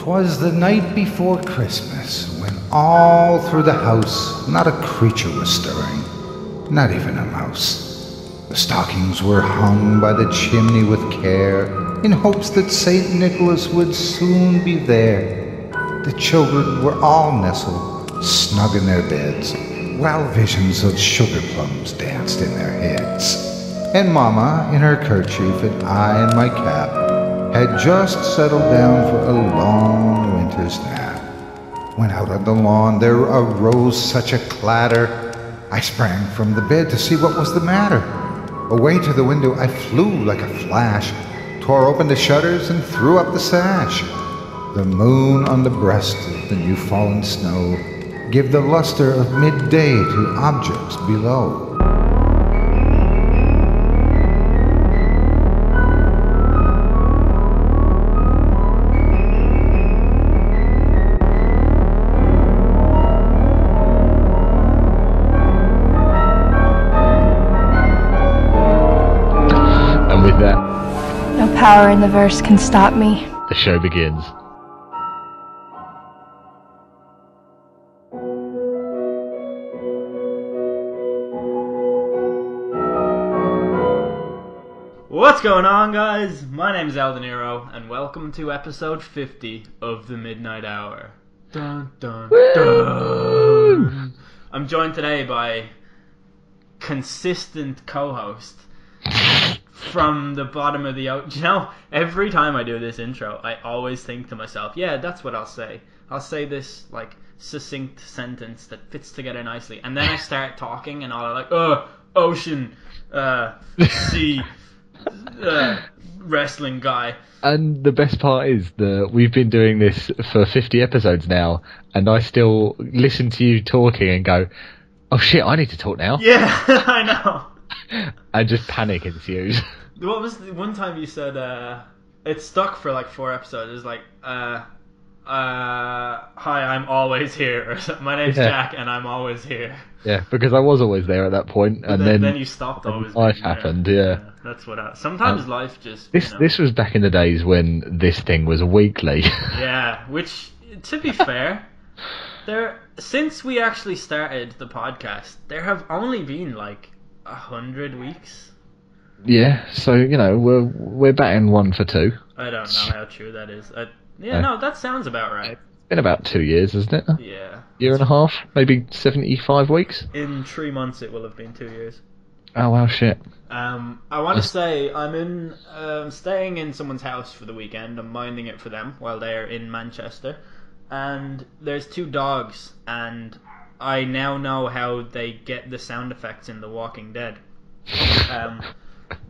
'Twas the night before Christmas, when all through the house not a creature was stirring, not even a mouse. The stockings were hung by the chimney with care, in hopes that St. Nicholas would soon be there. The children were all nestled snug in their beds, while visions of sugar plums danced in their heads. And Mama, in her kerchief, and I in my cap, had just settled down for a long winter's nap. When out on the lawn there arose such a clatter, I sprang from the bed to see what was the matter. Away to the window I flew like a flash, tore open the shutters and threw up the sash. The moon on the breast of the new fallen snow gave the luster of midday to objects below. And with that, No power in the verse can stop me. the show begins. What's going on, guys? My name is Aldeniro, and welcome to episode 50 of The Midnight Hour. Dun, dun, dun. I'm joined today by consistent co-host from the bottom of the ocean. You know, every time I do this intro, I always think to myself, yeah, that's what I'll say. I'll say this, like, succinct sentence that fits together nicely. And then I start talking, and I'll like, ocean, sea... wrestling guy. And the best part is that we've been doing this for 50 episodes now, and I still listen to you talking and go, oh shit, I need to talk now. Yeah, I know. And just panic ensues. What was the one time you said, it stuck for like 4 episodes. It was like, hi, I'm always here. Or something. My name's Jack, and I'm always here. Yeah, because I was always there at that point, But and then you stopped always. life being there. happened, yeah. That's what happened. Sometimes life just... This was back in the days when this thing was weekly. Yeah, which, to be fair, since we actually started the podcast, there have only been like 100 weeks. Yeah, so, you know, we're batting 1 for 2. I don't know how true that is. No, that sounds about right. It's been about 2 years, hasn't it? Yeah. Year and a half? Maybe 75 weeks? In 3 months it will have been 2 years. Oh, wow, shit. I want to say I'm staying in someone's house for the weekend. I'm minding it for them while they're in Manchester. And there's 2 dogs, and I now know how they get the sound effects in The Walking Dead.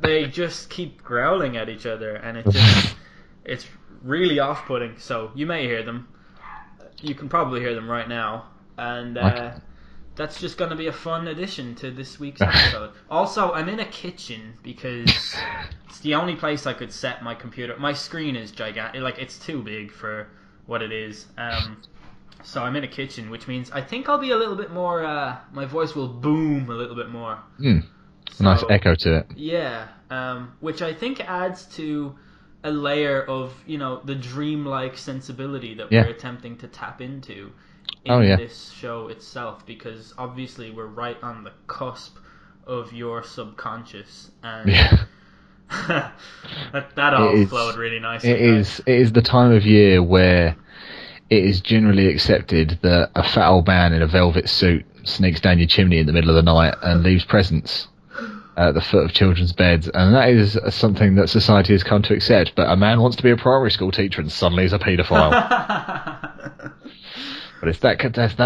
They just keep growling at each other, and it's really off-putting. So you may hear them. You can probably hear them right now, and that's just going to be a fun addition to this week's episode. Also, I'm in a kitchen because it's the only place I could set my computer. My screen is gigantic, like it's too big for what it is. So I'm in a kitchen, which means I think I'll be a little bit more. My voice will boom a little bit more. So, Nice echo to it. Yeah, which I think adds to a layer of, you know, the dreamlike sensibility that we're attempting to tap into in this show itself, because obviously we're right on the cusp of your subconscious, and that all flowed really nicely. It is the time of year where it is generally accepted that a fat old man in a velvet suit sneaks down your chimney in the middle of the night and leaves presents at the foot of children's beds, and that is something that society has come to accept. But a man wants to be a primary school teacher and suddenly he's a paedophile. But it's that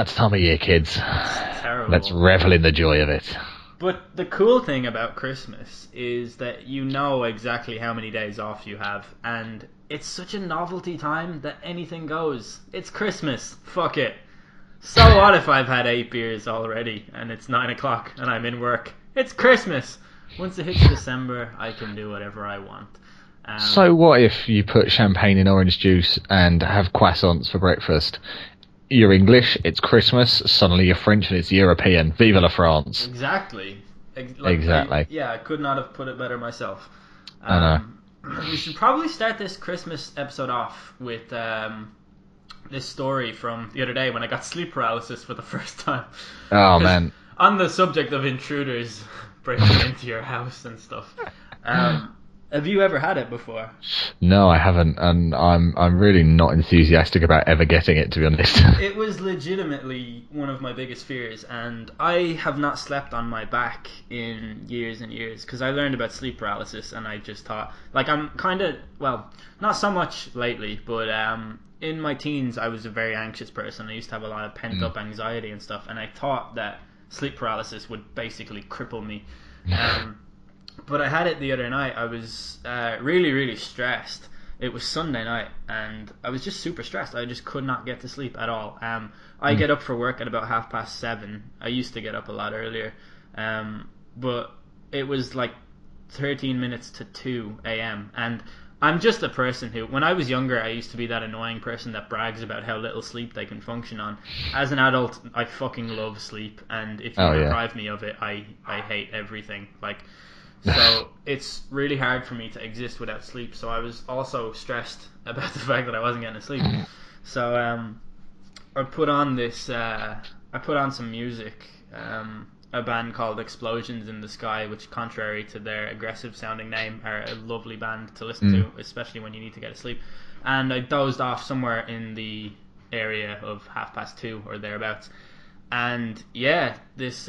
time of year, kids. Terrible. Let's revel in the joy of it. But the cool thing about Christmas is that you know exactly how many days off you have, and it's such a novelty time that anything goes. It's Christmas. Fuck it. So what if I've had 8 beers already and it's 9 o'clock and I'm in work? It's Christmas. Once it hits December, I can do whatever I want. So what if you put champagne in orange juice and have croissants for breakfast? You're English, it's Christmas, suddenly you're French and it's European. Vive la France. Exactly. Exactly. I could not have put it better myself. I know. We should probably start this Christmas episode off with this story from the other day when I got sleep paralysis for the first time. Oh 'Cause man. On the subject of intruders breaking into your house and stuff, have you ever had it before? No, I haven't, and I'm really not enthusiastic about ever getting it, to be honest. It was legitimately one of my biggest fears, and I have not slept on my back in years and years because I learned about sleep paralysis, and I just thought, like, I'm kind of, well, not so much lately, but in my teens I was a very anxious person. I used to have a lot of pent up anxiety and stuff, and I thought that sleep paralysis would basically cripple me. But I had it the other night. I was really, really stressed. It was Sunday night, and I was just super stressed. I just could not get to sleep at all. I get up for work at about 7:30. I used to get up a lot earlier, but it was like 13 minutes to 2 a.m. And I'm just a person who, when I was younger, I used to be that annoying person that brags about how little sleep they can function on. As an adult, I fucking love sleep, and if you deprive me of it, I hate everything. Like, so it's really hard for me to exist without sleep. So I was also stressed about the fact that I wasn't getting to sleep. So I put on some music. A band called Explosions in the Sky, which, contrary to their aggressive sounding name, are a lovely band to listen to, especially when you need to get to sleep. And I dozed off somewhere in the area of 2:30 or thereabouts. And yeah, this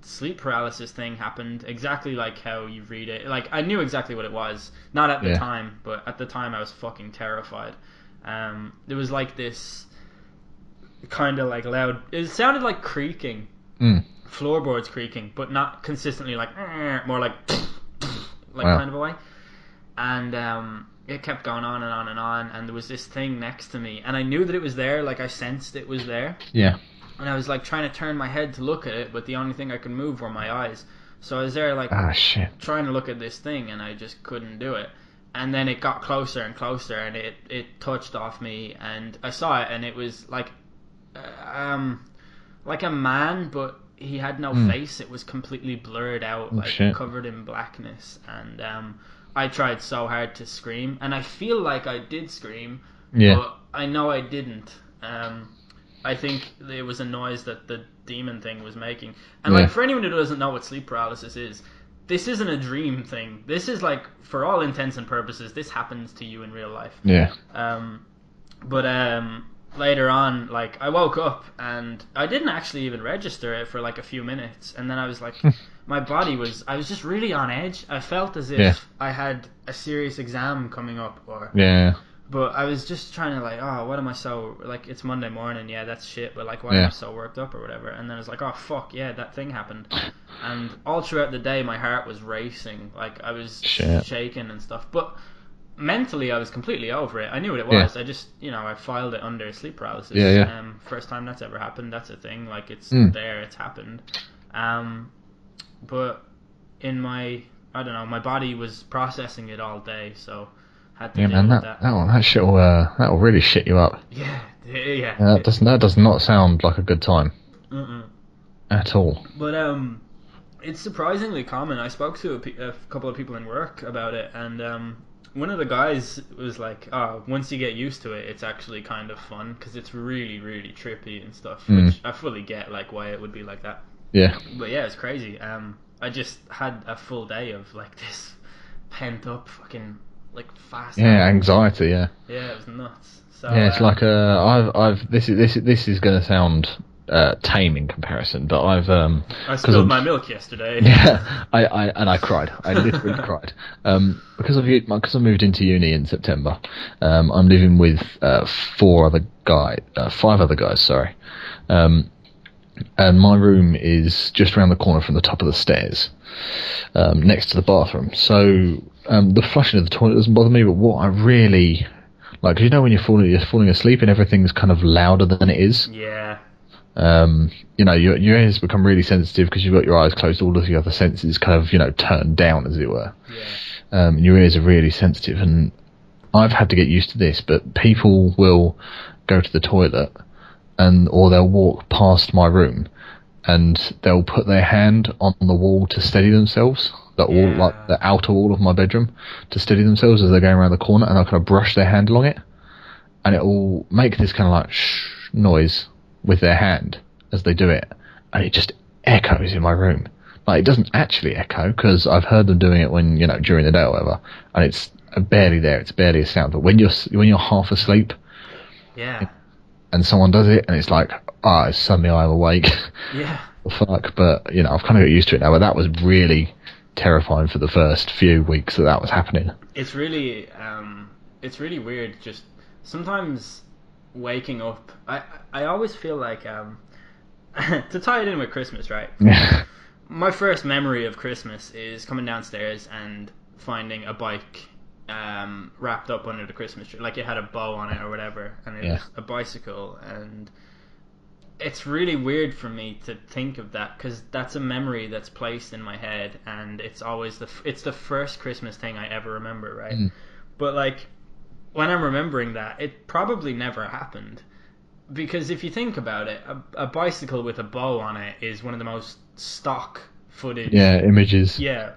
sleep paralysis thing happened exactly like how you read it. Like, I knew exactly what it was, not at the time, but at the time I was fucking terrified. There was like this kind of like loud, it sounded like creaking, floorboards creaking, but not consistently like, more like kind of a way. And it kept going on and on and on, and there was this thing next to me, and I knew that it was there, like I sensed it was there. Yeah. And I was like trying to turn my head to look at it, but the only thing I could move were my eyes. So I was there like trying to look at this thing, and I just couldn't do it. And then it got closer and closer, and it touched off me, and I saw it, and it was like a man, but he had no face. It was completely blurred out, covered in blackness. And I tried so hard to scream, and I feel like I did scream, but I know I didn't. I think it was a noise that the demon thing was making. And like, for anyone who doesn't know what sleep paralysis is, this isn't a dream thing. This is like, for all intents and purposes, this happens to you in real life. Yeah. But later on, like, I woke up and I didn't actually even register it for like a few minutes, and then I was like, I was just really on edge. I felt as if I had a serious exam coming up, but I was just trying to like, what am I so, like, it's Monday morning, that's shit, but like, why am I so worked up or whatever? And then I was like, oh fuck, that thing happened. And all throughout the day my heart was racing, like I was shaking and stuff, but mentally I was completely over it. I knew what it was. I just, I filed it under sleep paralysis. First time that's ever happened. That's a thing, like, it's there, it's happened. But in my body was processing it all day, so had to deal with that. That shit that'll really shit you up. Yeah. That does not sound like a good time. At all. But it's surprisingly common. I spoke to a couple of people in work about it, and one of the guys was like, once you get used to it, it's actually kind of fun, because it's really, really trippy and stuff, which I fully get, like, why it would be like that. Yeah. But yeah, it's crazy. I just had a full day of like this pent up fucking like fast. Yeah, anxiety. Yeah. Yeah, it was nuts. So, it's like this is going to sound tame in comparison, but I spilled my milk yesterday. Yeah, I cried. I literally cried because I moved into uni in September. I'm living with 5 other guys. Sorry. And my room is just around the corner from the top of the stairs, next to the bathroom. So the flushing of the toilet doesn't bother me, but what I really like, when you're falling asleep and everything's kind of louder than it is. Yeah. Your ears become really sensitive because you've got your eyes closed. All of the other senses kind of turned down, as it were. Yeah. Your ears are really sensitive, and I've had to get used to this. But people will go to the toilet, or they'll walk past my room, and they'll put their hand on the wall to steady themselves, like the outer wall of my bedroom, to steady themselves as they're going around the corner, and they'll kind of brush their hand along it. and it will make this kind of like shh noise with their hand as they do it, and it just echoes in my room. Like, it doesn't actually echo, because I've heard them doing it when, during the day or whatever, and it's barely there, it's barely a sound. But when you're half asleep, Yeah. and someone does it, and it's like, suddenly I'm awake. Yeah. Fuck, but, I've kind of got used to it now, but that was really terrifying for the first few weeks that was happening. It's really weird, just sometimes waking up, I always feel like, to tie it in with Christmas, right? Yeah. My first memory of Christmas is coming downstairs and finding a bike wrapped up under the Christmas tree. Like, it had a bow on it or whatever, and it was a bicycle. And it's really weird for me to think of that, because that's a memory that's placed in my head, and it's always it's the first Christmas thing I ever remember, right? But, like, when I'm remembering that, it probably never happened. Because if you think about it, a bicycle with a bow on it is one of the most stock footage. Yeah, images. Yeah,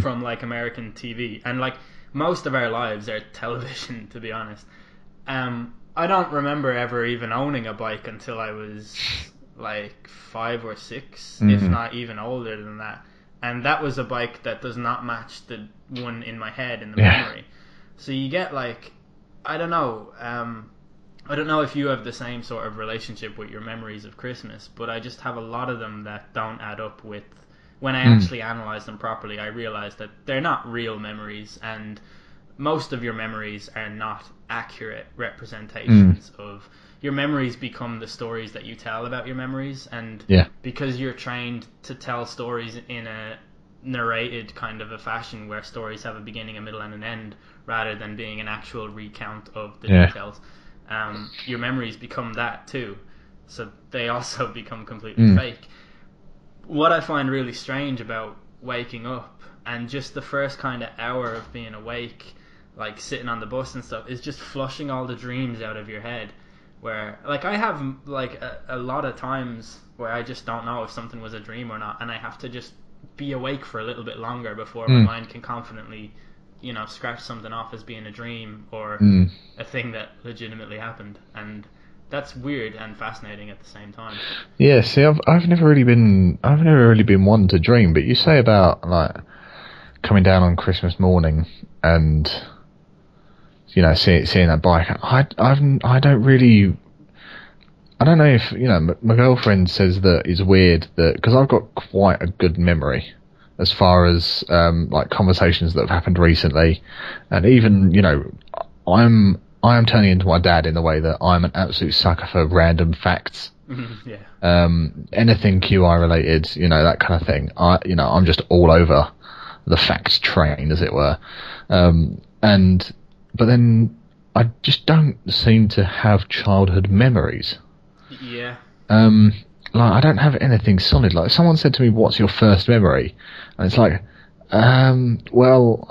from, like, American TV. And, like, most of our lives are television, to be honest. I don't remember ever even owning a bike until I was, like, 5 or 6, if not even older than that. And that was a bike that does not match the one in my head in the memory. So you get, like, I don't know if you have the same sort of relationship with your memories of Christmas, but I just have a lot of them that don't add up with... When I actually analyse them properly, I realise that they're not real memories, and most of your memories are not accurate representations of... Your memories become the stories that you tell about your memories, and because you're trained to tell stories in a narrated kind of a fashion where stories have a beginning, a middle, and an end, rather than being an actual recount of the details... your memories become that too, so they also become completely fake. What I find really strange about waking up and just the first kind of hour of being awake, like sitting on the bus and stuff, is just flushing all the dreams out of your head. Where, like, I have like a lot of times where I just don't know if something was a dream or not, and I have to just be awake for a little bit longer before my mind can confidently scratch something off as being a dream or a thing that legitimately happened. And that's weird and fascinating at the same time. Yeah, see, I've never really been one to dream, but you say about, like, coming down on Christmas morning and seeing that bike. I don't know if my girlfriend says that it's weird that, because I've got quite a good memory as far as like conversations that have happened recently, and even I am turning into my dad in the way that I'm an absolute sucker for random facts. Anything QI related, that kind of thing. I'm just all over the facts train, as it were. But then I just don't seem to have childhood memories. Yeah. Like, I don't have anything solid. Like, someone said to me, "What's your first memory?" And it's like, well,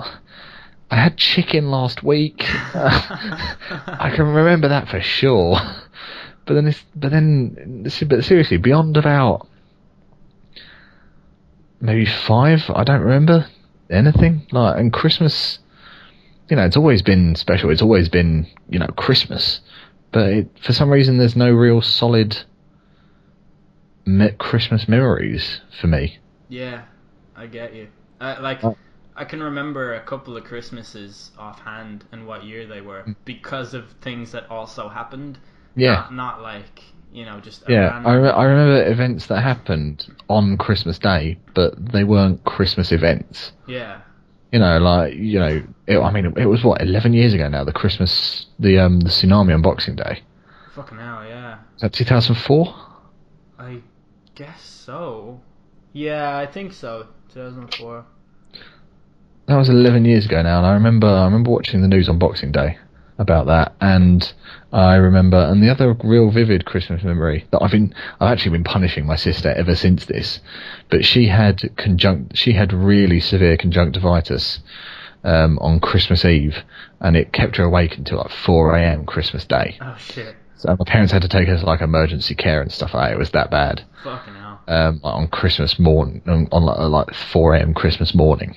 I had chicken last week. I can remember that for sure. But seriously, beyond about maybe 5, I don't remember anything. Like, and Christmas, it's always been special. It's always been, Christmas. But for some reason, there's no real solid Christmas memories for me. Yeah, I get you. I can remember a couple of Christmases offhand and what year they were because of things that also happened. Yeah. Not like, just... I remember events that happened on Christmas Day, but they weren't Christmas events. Yeah. It was, 11 years ago now, the tsunami on Boxing Day. Fucking hell, yeah. Is that 2004? I guess so. Yeah, I think so. 2004. That was 11 years ago now, and I remember watching the news on Boxing Day about that, and the other real vivid Christmas memory that I've actually been punishing my sister ever since this, but she had really severe conjunctivitis on Christmas Eve, and it kept her awake until like 4 a.m. Christmas Day. Oh shit. So my parents had to take her to like emergency care and stuff like that. It was that bad. Fucking hell. On Christmas morning, on like 4 a.m. Christmas morning.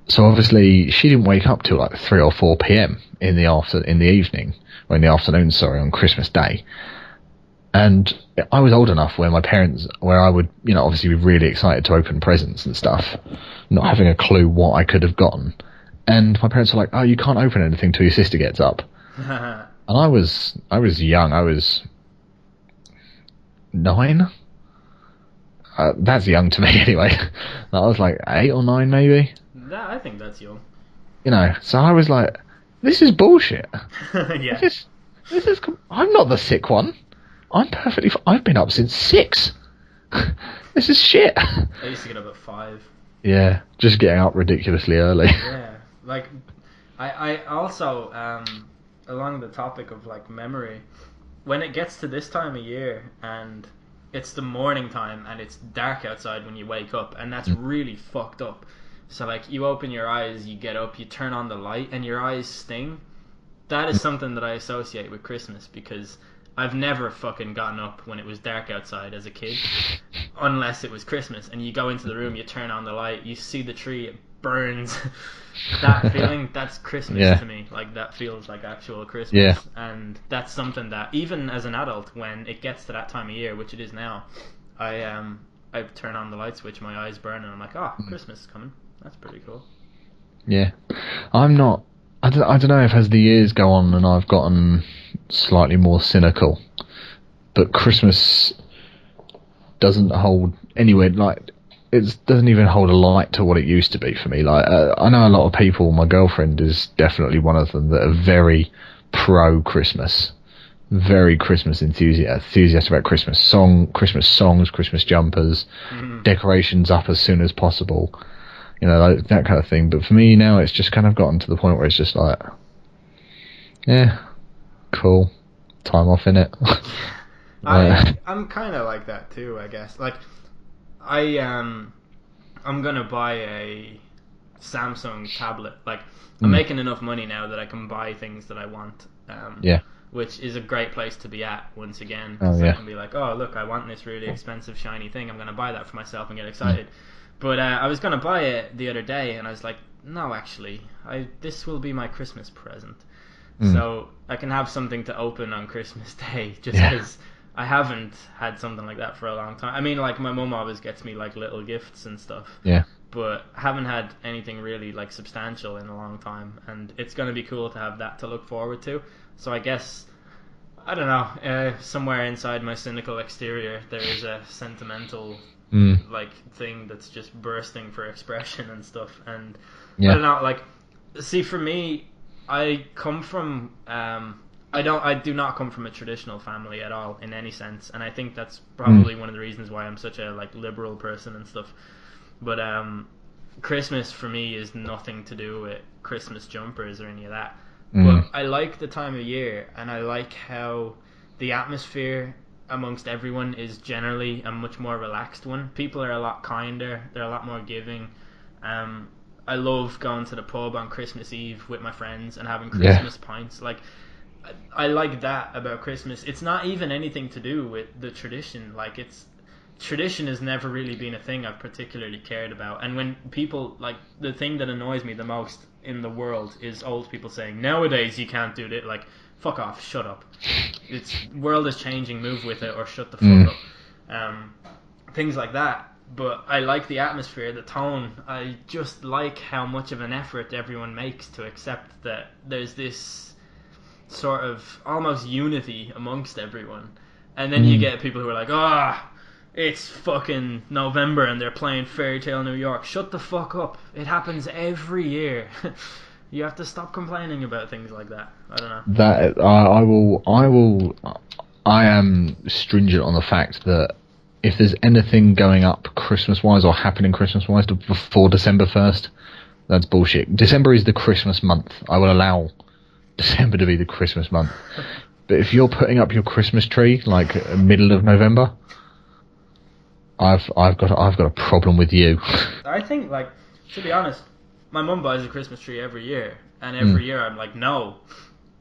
So obviously she didn't wake up till like 3 or 4 p.m. in the evening, or in the afternoon, sorry, on Christmas Day. And I was old enough where I would, obviously be really excited to open presents and stuff, not having a clue what I could have gotten. And my parents were like, "Oh, you can't open anything till your sister gets up." And I was young. I was 9. That's young to me anyway. I was like 8 or 9 maybe. I think that's young. So I was like, "This is bullshit." Yeah. This is. I'm not the sick one. I'm perfectly. I've been up since 6. This is shit. I used to get up at 5. Yeah, just getting up ridiculously early. Yeah, like I also along the topic of like memory, when it gets to this time of year and it's the morning time and it's dark outside when you wake up, and that's really fucked up. So like you open your eyes, you get up, you turn on the light, and your eyes sting. That is something that I associate with Christmas, because I've never fucking gotten up when it was dark outside as a kid, unless it was Christmas. And you go into the room, you turn on the light, you see the tree, it burns. That feeling, that's Christmas to me. Like, that feels like actual Christmas. Yeah. And that's something that, even as an adult, when it gets to that time of year, which it is now, I turn on the light switch, my eyes burn, and I'm like, Christmas is coming. That's pretty cool. Yeah. I'm not... I don't know if as the years go on and I've gotten slightly more cynical, but Christmas doesn't hold anywhere, like, it doesn't even hold a light to what it used to be for me. Like, I know a lot of people, my girlfriend is definitely one of them, that are very pro-Christmas, very Christmas enthusiastic about Christmas songs, Christmas jumpers, decorations up as soon as possible. Like that kind of thing. But for me now, it's just kind of gotten to the point where it's just like, yeah, cool, time off in it. I'm kind of like that too, I guess. Like, I'm gonna buy a Samsung tablet. Like, I'm making enough money now that I can buy things that I want. Which is a great place to be at, once again. I can be like, oh, look, I want this really expensive shiny thing. I'm gonna buy that for myself and get excited. But I was going to buy it the other day, and I was like, no, actually, this will be my Christmas present. So I can have something to open on Christmas Day, just because I haven't had something like that for a long time. I mean, like, my mum always gets me, like, little gifts and stuff. Yeah. But haven't had anything really, like, substantial in a long time. And it's going to be cool to have that to look forward to. So I guess, I don't know, somewhere inside my cynical exterior, there is a sentimental... like thing that's just bursting for expression and stuff. And I don't know, like, see, for me, I come from I do not come from a traditional family at all in any sense, and I think that's probably one of the reasons why I'm such a like liberal person and stuff. But Christmas for me is nothing to do with Christmas jumpers or any of that. But I like the time of year, and I like how the atmosphere amongst everyone is generally a much more relaxed one. People are a lot kinder, they're a lot more giving. I love going to the pub on Christmas Eve with my friends and having Christmas pints. Like, I like that about Christmas. It's not even anything to do with the tradition. Like, tradition has never really been a thing I've particularly cared about. And when people, like, the thing that annoys me the most in the world is old people saying, nowadays you can't do that. Like, fuck off, shut up. It's world is changing, move with it, or shut the fuck up. Things like that. But I like the atmosphere, the tone. I just like how much of an effort everyone makes to accept that there's this sort of almost unity amongst everyone. And then you get people who are like, it's fucking November and they're playing Fairy Tale New York. Shut the fuck up. It happens every year. You have to stop complaining about things like that. I don't know. That I am stringent on the fact that if there's anything going up Christmas-wise or happening Christmas-wise before December 1st, that's bullshit. December is the Christmas month. I will allow December to be the Christmas month. But if you're putting up your Christmas tree like middle of November, I've got a problem with you. I think, like, to be honest, my mum buys a Christmas tree every year, and every year I'm like, no,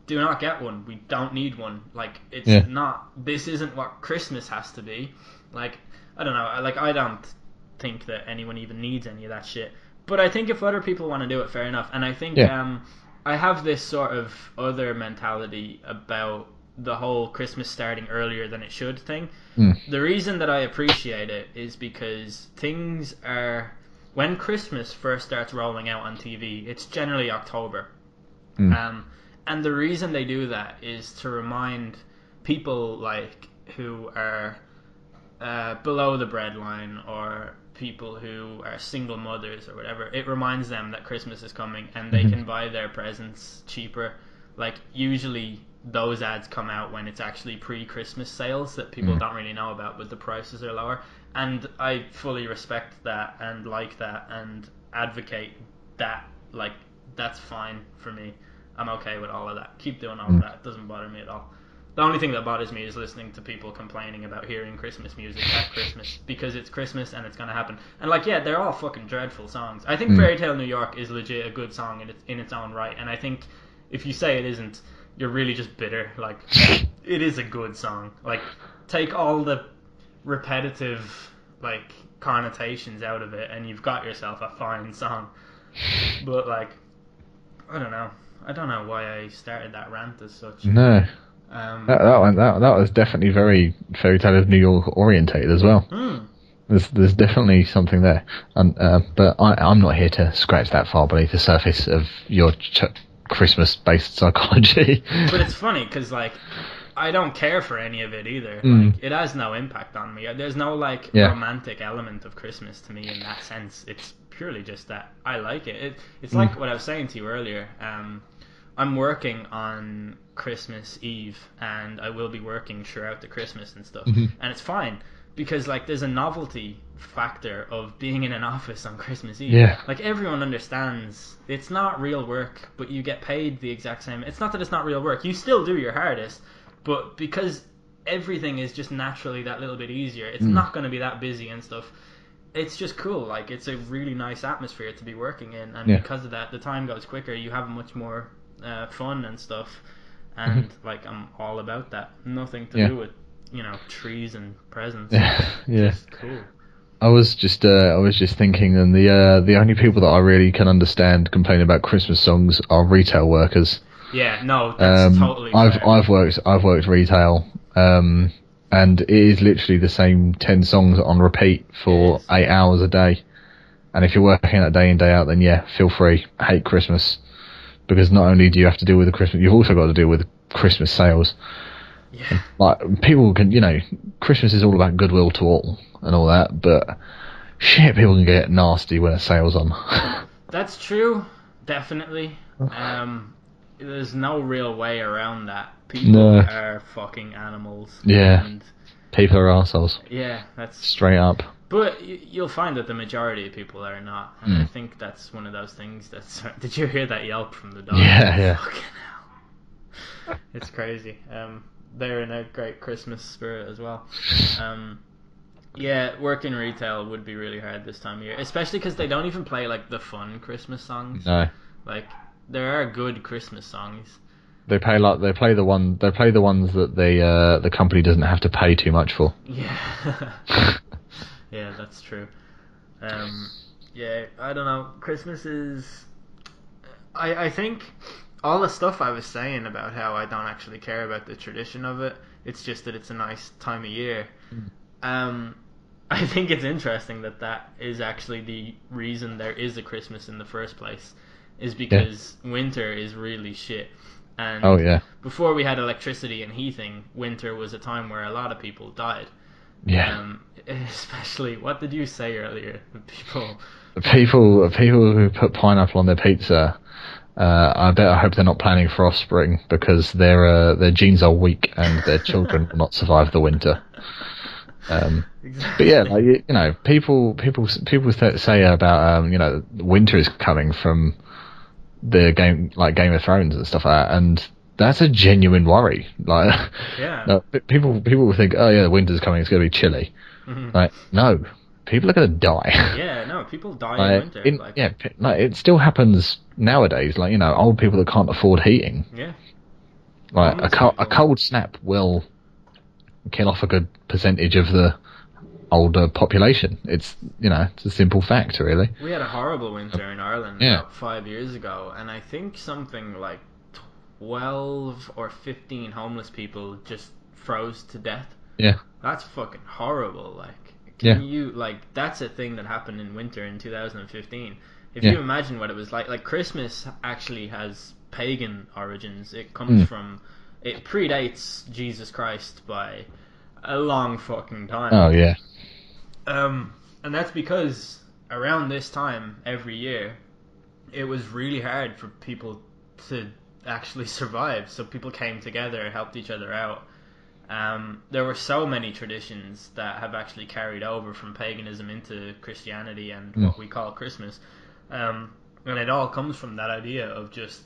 do not get one. We don't need one. Like, it's not. This isn't what Christmas has to be. Like, I don't know. I don't think that anyone even needs any of that shit. But I think if other people want to do it, fair enough. And I think I have this sort of other mentality about the whole Christmas starting earlier than it should thing. The reason that I appreciate it is because things are... When Christmas first starts rolling out on TV, it's generally October. And the reason they do that is to remind people like who are below the breadline, or people who are single mothers or whatever. It reminds them that Christmas is coming and they can buy their presents cheaper. Like, usually those ads come out when it's actually pre-Christmas sales that people don't really know about, but the prices are lower. And I fully respect that and like that and advocate that. Like, that's fine for me. I'm okay with all of that. Keep doing all of that. It doesn't bother me at all. The only thing that bothers me is listening to people complaining about hearing Christmas music at Christmas, because it's Christmas and it's going to happen. And like, yeah, they're all fucking dreadful songs. I think Fairy Tale New York is legit a good song in its own right. And I think if you say it isn't, you're really just bitter. Like, it is a good song. Like, take all the repetitive, like, connotations out of it and you've got yourself a fine song. But, like, I don't know. I don't know why I started that rant as such. No. That was definitely very Fairy Tale of New York orientated as well. There's definitely something there, but I'm not here to scratch that far beneath the surface of your Christmas-based psychology. But it's funny because, like, I don't care for any of it either. Like, it has no impact on me. There's no like romantic element of Christmas to me in that sense. It's purely just that I like it. It's like what I was saying to you earlier. I'm working on Christmas Eve, and I will be working throughout the Christmas and stuff. And it's fine, because like there's a novelty factor of being in an office on Christmas Eve. Yeah. Like, everyone understands it's not real work, but you get paid the exact same. It's not that it's not real work. You still do your hardest, but because everything is just naturally that little bit easier, it's not going to be that busy and stuff. It's just cool. Like, it's a really nice atmosphere to be working in, and because of that, the time goes quicker. You have much more fun and stuff, and like, I'm all about that. Nothing to do with, you know, trees and presents. Just cool. I was just thinking, and the only people that I really can understand complaining about Christmas songs are retail workers. Yeah, no, that's totally fair. I've worked retail, and it is literally the same 10 songs on repeat for 8 hours a day. And if you're working that day in, day out, then feel free. Hate Christmas, because not only do you have to deal with the Christmas, you've also got to deal with Christmas sales. Yeah. Like, people can, you know, Christmas is all about goodwill to all and all that, but shit, people can get nasty when a sale's on. That's true, definitely. There's no real way around that. People are fucking animals. Yeah. And people are arseholes. Yeah, that's straight up. But you'll find that the majority of people are not, and I think that's one of those things that's... Did you hear that yelp from the dog? Yeah. Fucking hell. It's crazy. They're in a great Christmas spirit as well. Yeah, working retail would be really hard this time of year, especially because they don't even play like the fun Christmas songs. No. Like, there are good Christmas songs. They play the ones that the company doesn't have to pay too much for. Yeah. Yeah, that's true. Yeah, I don't know. Christmas is... I think all the stuff I was saying about how I don't actually care about the tradition of it, it's just that it's a nice time of year. I think it's interesting that is actually the reason there is a Christmas in the first place, is because winter is really shit. And before we had electricity and heating, winter was a time where a lot of people died. Yeah. Especially, what did you say earlier? People who put pineapple on their pizza. I hope they're not planning for offspring, because their genes are weak and their children will not survive the winter. Exactly. But yeah, like, you know, people say about you know, winter is coming from the game, like Game of Thrones and stuff like that, and that's a genuine worry. Like, no, people will think, oh yeah, winter's coming, it's going to be chilly. Like, no, people are going to die. Yeah, no, people die in winter. It still happens nowadays. Like, you know, old people that can't afford heating. Yeah. Like, a cold snap will kill off a good percentage of the older population. It's it's a simple fact, really. We had a horrible winter in Ireland about 5 years ago, and I think something like 12 or 15 homeless people just froze to death. Yeah. That's fucking horrible. Like, that's a thing that happened in winter in 2015. If you imagine what it was like Christmas actually has pagan origins. It comes from, it predates Jesus Christ by a long fucking time. Oh, yeah. And that's because around this time every year, it was really hard for people to actually survive. So people came together, helped each other out. There were so many traditions that have actually carried over from paganism into Christianity and what we call Christmas. And it all comes from that idea of just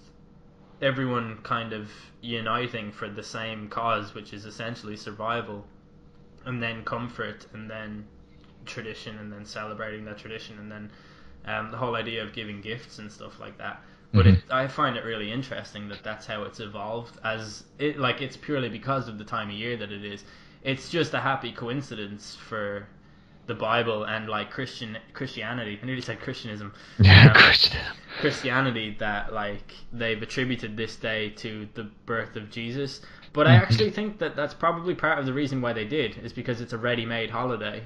everyone kind of uniting for the same cause, which is essentially survival, and then comfort, and then tradition, and then celebrating that tradition, and then the whole idea of giving gifts and stuff like that. But I find it really interesting that that's how it's evolved. It's purely because of the time of year that it is. It's just a happy coincidence for the Bible and like Christianity. I nearly said Christianism. Christianity, that like they've attributed this day to the birth of Jesus. But I actually think that that's probably part of the reason why they did, is because it's a ready-made holiday.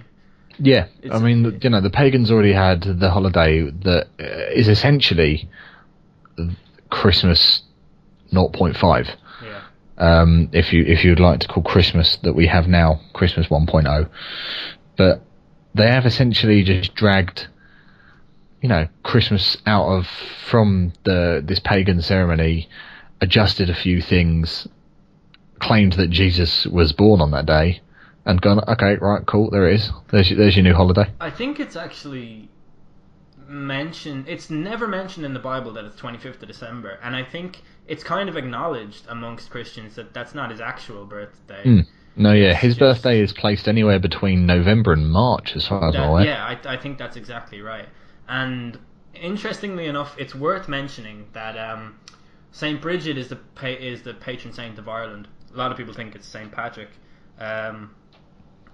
Yeah, I mean, the pagans already had the holiday that is essentially Christmas 0.5. Yeah. If you'd like to call Christmas that we have now Christmas 1.0, but they have essentially just dragged, Christmas out from this pagan ceremony, adjusted a few things, claimed that Jesus was born on that day, and gone, okay, right, cool, there it is. There's your new holiday. I think it's actually mentioned. It's never mentioned in the Bible that it's 25th of December, and I think it's kind of acknowledged amongst Christians that that's not his actual birthday. No, yeah, his birthday is placed anywhere between November and March, as far as I'm aware. Yeah, I think that's exactly right. And interestingly enough, it's worth mentioning that Saint Bridget is the patron saint of Ireland. A lot of people think it's Saint Patrick.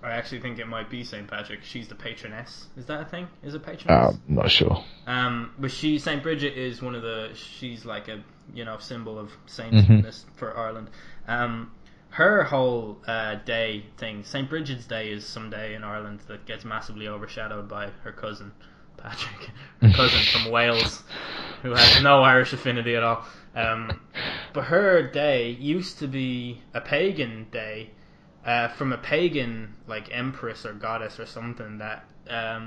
I actually think it might be Saint Patrick. She's the patroness. Is that a thing? Is it patroness? I'm not sure. But Saint Bridget is she's like a symbol of saintness for Ireland. Her whole day thing, St. Bridget's Day, is some day in Ireland that gets massively overshadowed by her cousin, Patrick, her cousin from Wales, who has no Irish affinity at all. But her day used to be a pagan day, from a pagan, like, empress or goddess or something that, I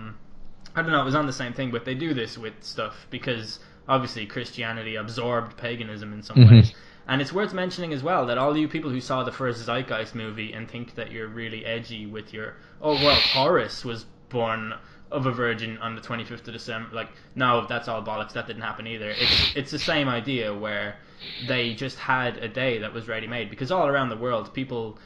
don't know, it was on the same thing, but they do this with stuff because, obviously, Christianity absorbed paganism in some ways. And it's worth mentioning as well that all you people who saw the first Zeitgeist movie and think that you're really edgy with your, Horus was born of a virgin on the 25th of December. Like, no, that's all bollocks. That didn't happen either. It's the same idea where they just had a day that was ready-made. Because all around the world, people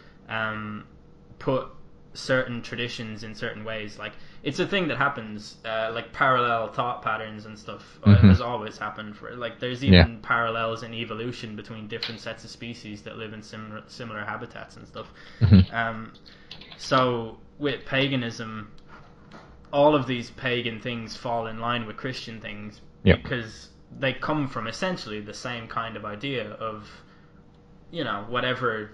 put certain traditions in certain ways. Like, it's a thing that happens, like parallel thought patterns and stuff has always happened. There's even parallels in evolution between different sets of species that live in similar habitats and stuff. So with paganism, all of these pagan things fall in line with Christian things because they come from essentially the same kind of idea of, whatever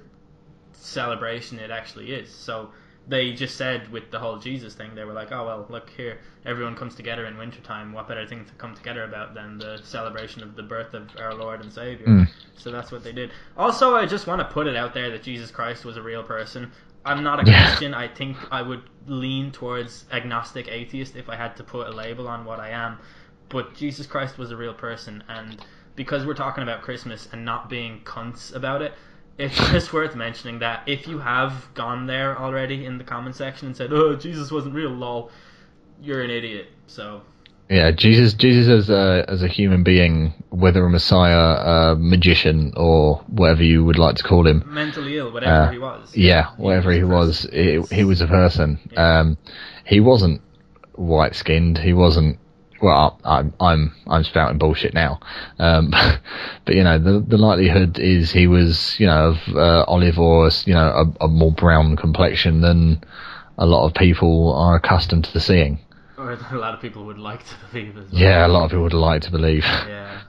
celebration it actually is. So they just said with the whole Jesus thing, they were like, oh, well, look here, everyone comes together in wintertime. What better thing to come together about than the celebration of the birth of our Lord and Savior? So that's what they did. Also, I just want to put it out there that Jesus Christ was a real person. I'm not a Christian. I think I would lean towards agnostic atheist if I had to put a label on what I am. But Jesus Christ was a real person, and because we're talking about Christmas and not being cunts about it, it's just worth mentioning that if you have gone there already in the comment section and said, oh, Jesus wasn't real, lol, you're an idiot. So yeah, Jesus as a human being, whether a messiah, a magician, or whatever you would like to call him, mentally ill, whatever he was. Whatever he was, he was a person. Yeah. He wasn't white skinned. He wasn't. Well, I'm spouting bullshit now, but the likelihood is he was of olive or a more brown complexion than a lot of people are accustomed to seeing. Or a lot of people would like to believe as well. Yeah, a lot of people would like to believe. Yeah.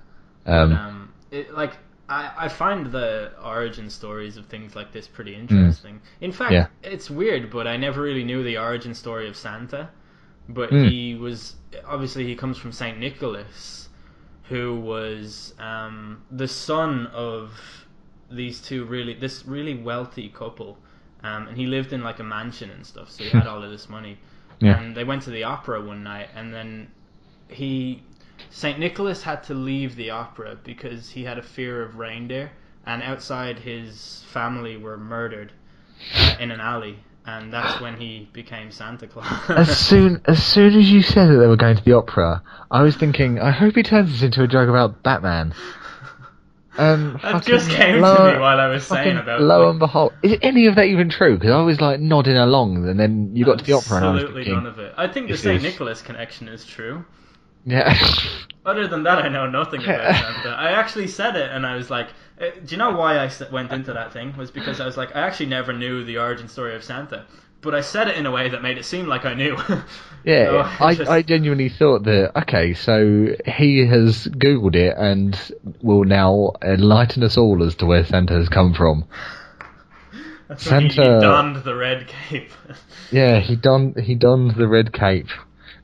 I find the origin stories of things like this pretty interesting. In fact, it's weird, but I never really knew the origin story of Santa. But he comes from Saint Nicholas, who was the son of this really wealthy couple, and he lived in like a mansion and stuff, so he had all of this money. Yeah. And they went to the opera one night, and then Saint Nicholas had to leave the opera because he had a fear of reindeer, and outside his family were murdered in an alley, and that's when he became Santa Claus. As soon as you said that they were going to the opera, I was thinking, I hope he turns this into a joke about Batman. That just came to me while I was saying about it. Lo and behold, is any of that even true? Because I was like nodding along, and then you got to the opera, and I was thinking, absolutely none of it. I think the Saint Nicholas connection is true. Yeah. Other than that, I know nothing about Santa. I actually said it, and I was like, do you know why I went into that thing? Was because I was like, I actually never knew the origin story of Santa. But I said it in a way that made it seem like I knew. Yeah, so I genuinely thought that, okay, so he has Googled it and will now enlighten us all as to where Santa has come from. Santa, he donned the red cape. Yeah, he donned the red cape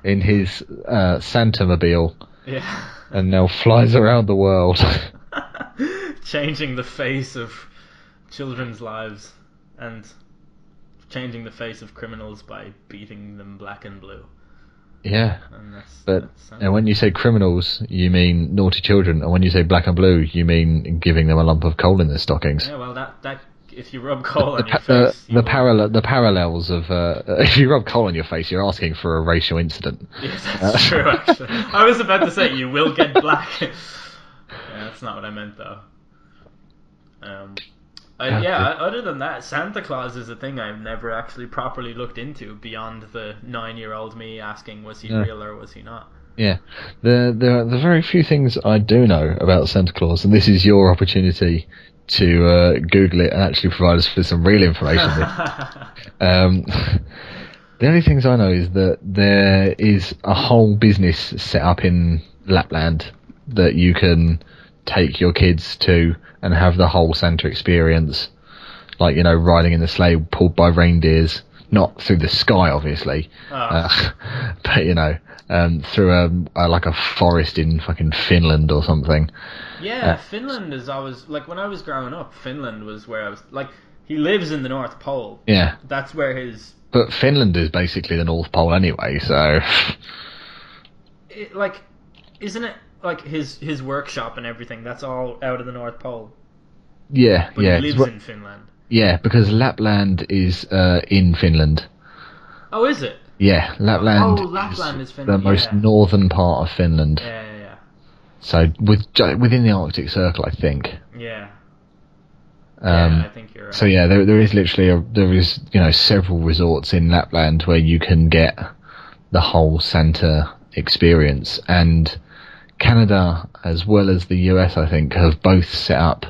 in his Santamobile. Yeah. And now flies around the world. Changing the face of children's lives and changing the face of criminals by beating them black and blue. Yeah, and when you say criminals, you mean naughty children, and when you say black and blue, you mean giving them a lump of coal in their stockings. Yeah, well, that if you rub coal on your face, the parallels of if you rub coal on your face, you're asking for a racial incident. Yeah, that's true. Actually, I was about to say you will get black. Yeah, that's not what I meant though. Other than that, Santa Claus is a thing I've never actually properly looked into beyond the 9-year-old me asking, was he real or was he not? Yeah, there are the very few things I do know about Santa Claus, and this is your opportunity to Google it and actually provide us with some real information. The only things I know is that there is a whole business set up in Lapland that you can take your kids to and have the whole Santa experience, like, you know, riding in the sleigh pulled by reindeers, not through the sky obviously, but you know, through like a forest in fucking Finland or something. Yeah, Finland is always, like, when I was growing up, Finland was where I was, like, he lives in the North Pole. Yeah. That's where his... But Finland is basically the North Pole anyway, so... Isn't it, like, his workshop and everything, that's all out of the North Pole? Yeah, but he lives in Finland. Yeah, because Lapland is in Finland. Oh, is it? Yeah, Lapland is Finland. The most northern part of Finland. Yeah. So within the Arctic Circle, I think. Yeah. I think you're right. So yeah, there is literally several resorts in Lapland where you can get the whole Santa experience, and Canada as well as the US, I think, have both set up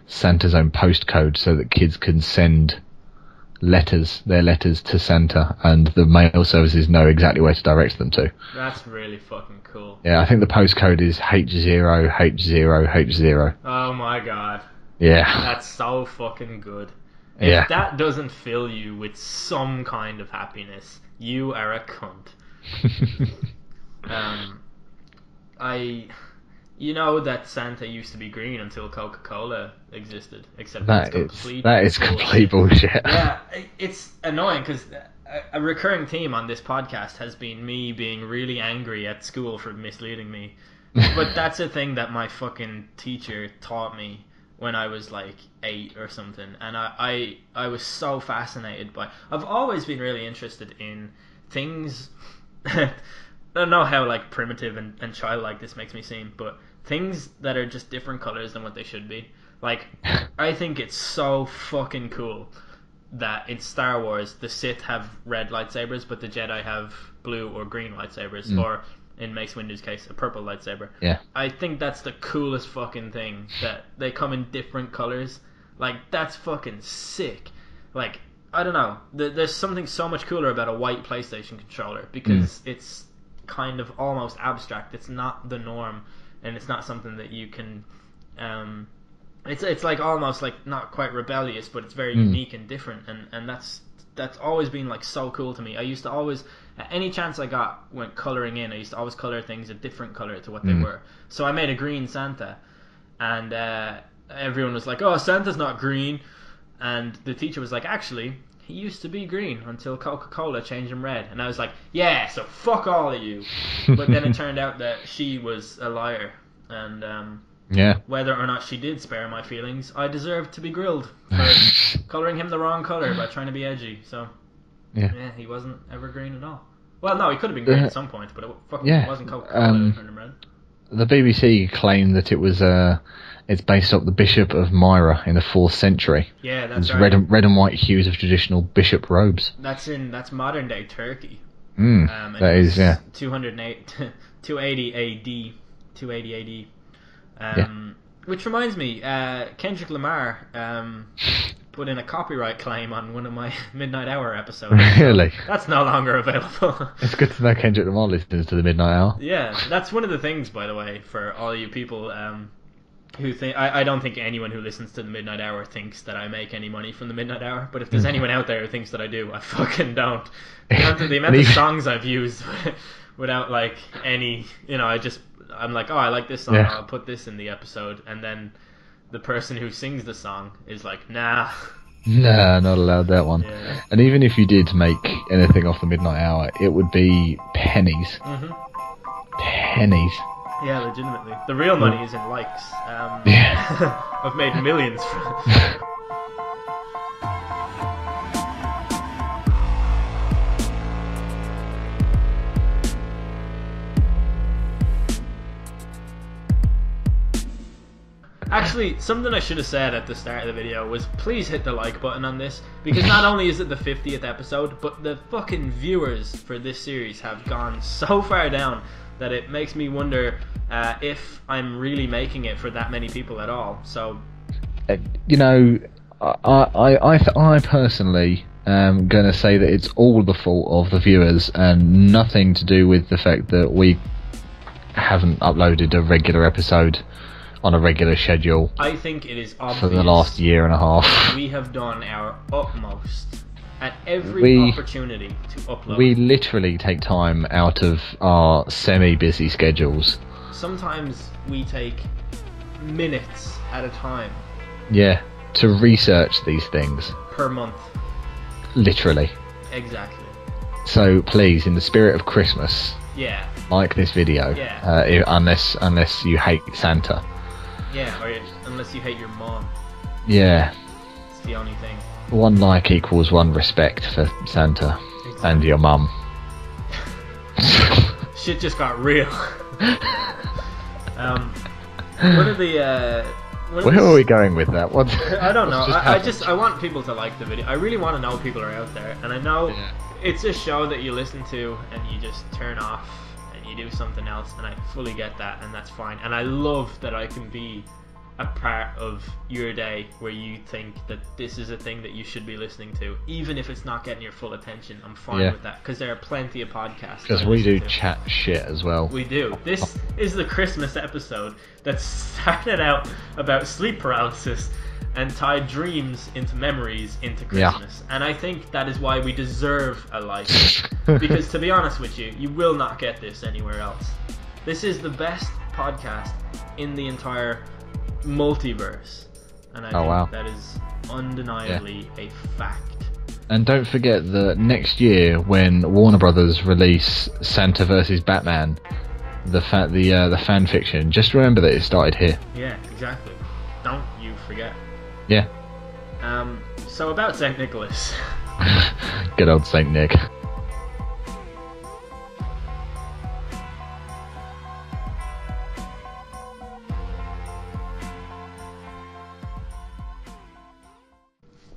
Santa's own postcode so that kids can send their letters to Santa, and the mail services know exactly where to direct them to. That's really fucking cool. Yeah, I think the postcode is H0H0H0. Oh my god. Yeah. That's so fucking good. If that doesn't fill you with some kind of happiness, you are a cunt. You know that Santa used to be green until Coca-Cola existed, except that is complete bullshit. Yeah, it's annoying because a recurring theme on this podcast has been me being really angry at school for misleading me. But that's a thing that my fucking teacher taught me when I was like 8 or something, and I was so fascinated by... I've always been really interested in things... I don't know how like primitive and childlike this makes me seem, but things that are just different colors than what they should be. Like, I think it's so fucking cool that in Star Wars the Sith have red lightsabers, but the Jedi have blue or green lightsabers, or in Mace Windu's case, a purple lightsaber. Yeah. I think that's the coolest fucking thing, that they come in different colors. Like, that's fucking sick. Like, I don't know. There's something so much cooler about a white PlayStation controller because it's kind of almost abstract. It's not the norm, and it's not something that you can. It's like almost like not quite rebellious, but it's very unique and different, and that's always been like so cool to me. I used to always, at any chance I got when coloring in, I used to always color things a different color to what they were. So I made a green Santa, and everyone was like, "Oh, Santa's not green," and the teacher was like, "Actually, he used to be green until Coca-Cola changed him red." And I was like, "Yeah, so fuck all of you." But then it turned out that she was a liar, and whether or not she did spare my feelings, I deserved to be grilled for colouring him the wrong colour by trying to be edgy. So, yeah, he wasn't ever green at all. Well, no, he could have been green at some point, but it wasn't Coca-Cola that turned him red. The BBC claimed that it was it's based off the Bishop of Myra in the 4th century. Yeah, that's it's right. Red and white hues of traditional bishop robes. That's modern day Turkey. That is 280 AD. Which reminds me, Kendrick Lamar put in a copyright claim on one of my Midnight Hour episodes. Really? So that's no longer available. It's good to know Kendrick Lamar listens to the Midnight Hour. Yeah, that's one of the things, by the way, for all you people who think... I don't think anyone who listens to the Midnight Hour thinks that I make any money from the Midnight Hour, but if there's anyone out there who thinks that I do, I fucking don't. The amount of songs I've used without, like, any... I'm like, oh, I like this song, I'll put this in the episode, and then the person who sings the song is like, nah. Nah, not allowed that one. Yeah. And even if you did make anything off the Midnight Hour, it would be pennies. Pennies. Yeah, legitimately. The real money is in likes. I've made millions from Actually, something I should have said at the start of the video was please hit the like button on this, because not only is it the 50th episode, but the fucking viewers for this series have gone so far down that it makes me wonder if I'm really making it for that many people at all. So, I personally am going to say that it's all the fault of the viewers and nothing to do with the fact that we haven't uploaded a regular episode on a regular schedule. I think it is obvious for the last year and a half. We have done our utmost at every opportunity to upload. We literally take time out of our semi-busy schedules. Sometimes we take minutes at a time. Yeah, to research these things. Per month. Literally. Exactly. So please, in the spirit of Christmas, like this video. Yeah. Unless you hate Santa. Yeah, or unless you hate your mom. Yeah. It's the only thing. One like equals one respect for Santa and your mum. Shit just got real. What are the... Where are we going with that? I don't know. I want people to like the video. I really want to know people are out there, and I know it's a show that you listen to and you just turn off and you do something else, and I fully get that, and that's fine. And I love that I can be a part of your day where you think that this is a thing that you should be listening to, even if it's not getting your full attention. I'm fine with that, because there are plenty of podcasts. Because we do chat shit as well. We do. This is the Christmas episode that started out about sleep paralysis and tied dreams into memories into Christmas. And I think that is why we deserve a like. Because to be honest with you, you will not get this anywhere else. This is the best podcast in the entire multiverse, and I think that is undeniably a fact. And don't forget that next year, when Warner Brothers release Santa vs. Batman, the fan fiction, just remember that it started here. Yeah, exactly. Don't you forget. Yeah. So about St. Nicholas. Good old St. Nick.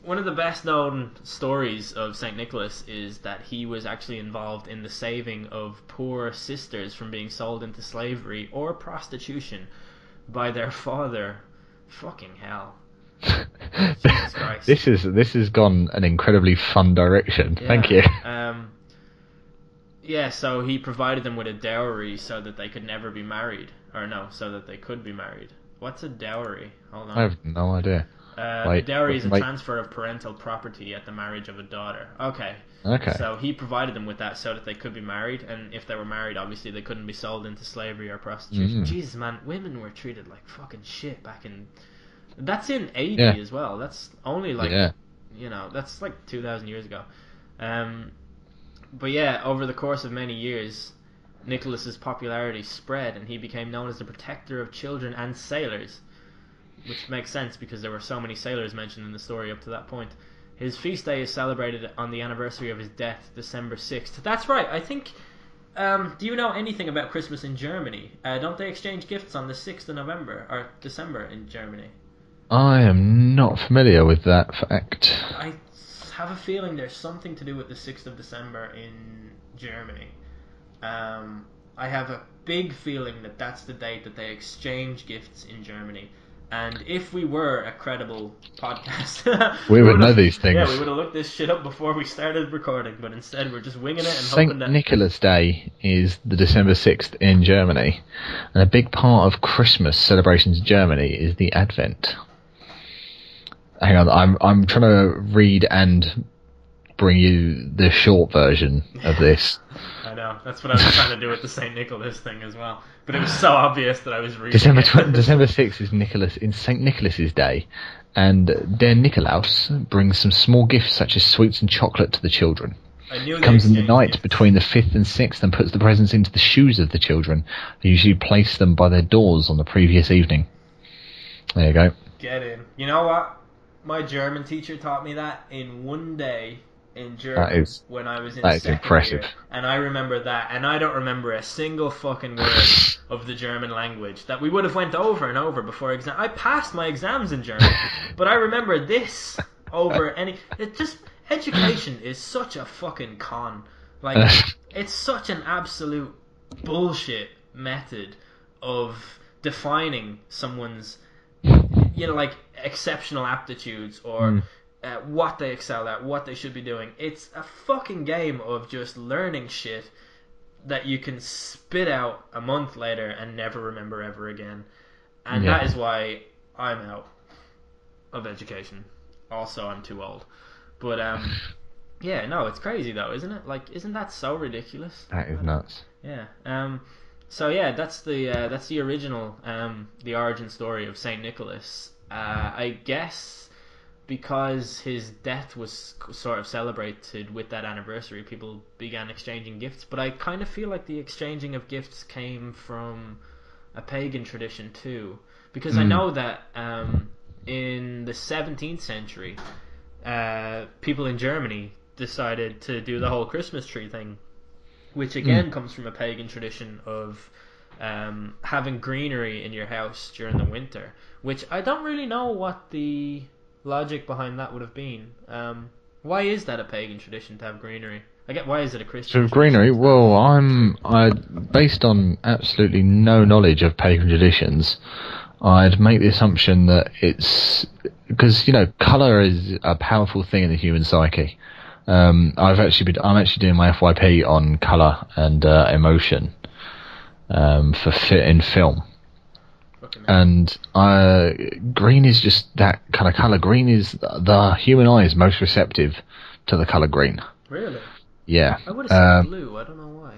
One of the best known stories of St. Nicholas is that he was actually involved in the saving of poor sisters from being sold into slavery or prostitution by their father. Fucking hell. Jesus Christ. This has gone an incredibly fun direction. Yeah. Thank you. Yeah, so he provided them with a dowry so that they could never be married. Or no, so that they could be married. What's a dowry? Hold on. I have no idea. A dowry is a transfer of parental property at the marriage of a daughter. Okay. So he provided them with that so that they could be married, and if they were married, obviously they couldn't be sold into slavery or prostitution. Jesus, man, women were treated like fucking shit back in... That's in 80 as well. That's only like, you know, that's like 2,000 years ago. But yeah, over the course of many years, Nicholas's popularity spread, and he became known as the protector of children and sailors, which makes sense because there were so many sailors mentioned in the story up to that point. His feast day is celebrated on the anniversary of his death, December 6th. That's right, I think... do you know anything about Christmas in Germany? Don't they exchange gifts on the 6th of November, or December in Germany? I am not familiar with that fact. I have a feeling there's something to do with the 6th of December in Germany. I have a big feeling that that's the date that they exchange gifts in Germany. And if we were a credible podcast... we would know these things. Yeah, we would have looked this shit up before we started recording, but instead we're just winging it and hoping that... St. Nicholas Day is the December 6th in Germany, and a big part of Christmas celebrations in Germany is the Advent. Hang on, I'm trying to read and bring you the short version of this. I know, that's what I was trying to do with the St. Nicholas thing as well. But it was so obvious that I was reading December 6th is St. Nicholas's Day, and Der Nikolaus brings some small gifts such as sweets and chocolate to the children. He comes in the night between the 5th and 6th and puts the presents into the shoes of the children, who usually place them by their doors on the previous evening. There you go. Get in. You know what? My German teacher taught me that in one day in German when I was in second impressive. year. And I remember that, and I don't remember a single fucking word of the German language that we would have went over and over before exam. I passed my exams in German, but I remember this over any... It just... Education is such a fucking con. Like, it's such an absolute bullshit method of defining someone's, you know, like, exceptional aptitudes or what they excel at, what they should be doing. It's a fucking game of just learning shit that you can spit out a month later and never remember ever again. And that is why I'm out of education. Also, I'm too old. But, yeah, no, it's crazy though, isn't it? Like, isn't that so ridiculous? That is nuts. Yeah. So yeah, that's the original, the origin story of Saint Nicholas. I guess because his death was sort of celebrated with that anniversary, people began exchanging gifts. But I kind of feel like the exchanging of gifts came from a pagan tradition too, because I know that in the 17th century, people in Germany decided to do the whole Christmas tree thing, which again comes from a pagan tradition of having greenery in your house during the winter, which I don't really know what the logic behind that would have been. Why is that a pagan tradition to have greenery? I get why is it a Christian tradition? Greenery? Well, I based on absolutely no knowledge of pagan traditions, I'd make the assumption that it's because, you know, colour is a powerful thing in the human psyche. I'm actually doing my FYP on colour and emotion in film. And green is just that kind of colour. Green is the human eye is most receptive to the colour green. Really? Yeah. I would have said blue. I don't know why.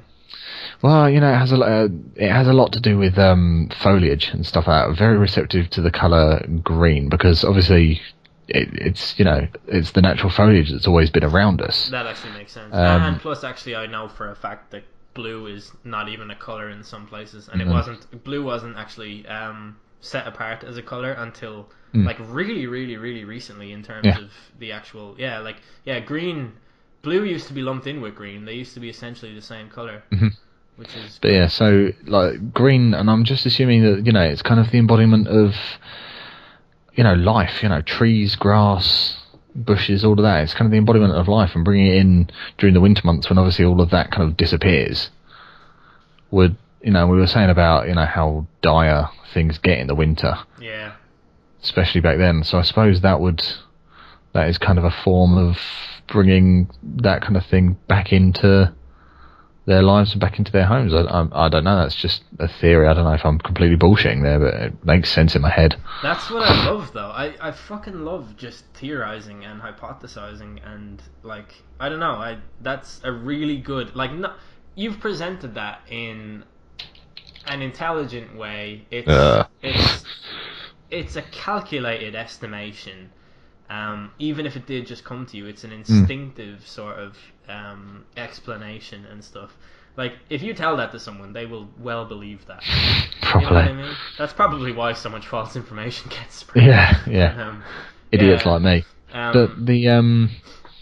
Well, you know, it has a lot to do with foliage and stuff like that. Very receptive to the colour green because obviously it's, you know, it's the natural foliage that's always been around us. That actually makes sense. And plus, actually, I know for a fact that blue is not even a colour in some places, and blue wasn't actually set apart as a colour until like really, really, really recently in terms of the actual blue used to be lumped in with green. They used to be essentially the same colour. Which is... But yeah, so like green, and I'm just assuming that, you know, it's kind of the embodiment of, you know, life, you know, trees, grass, bushes, all of that. It's kind of the embodiment of life, and bringing it in during the winter months when obviously all of that kind of disappears would, you know, we were saying about, you know, how dire things get in the winter. Yeah. especially back then. So I suppose that is kind of a form of bringing that kind of thing back into their lives and back into their homes. I don't know. That's just a theory. I don't know if I'm completely bullshitting there, but it makes sense in my head. That's what I love, though. I fucking love just theorizing and hypothesizing, and like, I don't know. That's a really good, like, no, you've presented that in an intelligent way. It's a calculated estimation. Even if it did just come to you, it's an instinctive sort of explanation and stuff. Like, if you tell that to someone, they will well believe that. Probably. You know what I mean? That's probably why so much false information gets spread. Yeah. Idiots like me.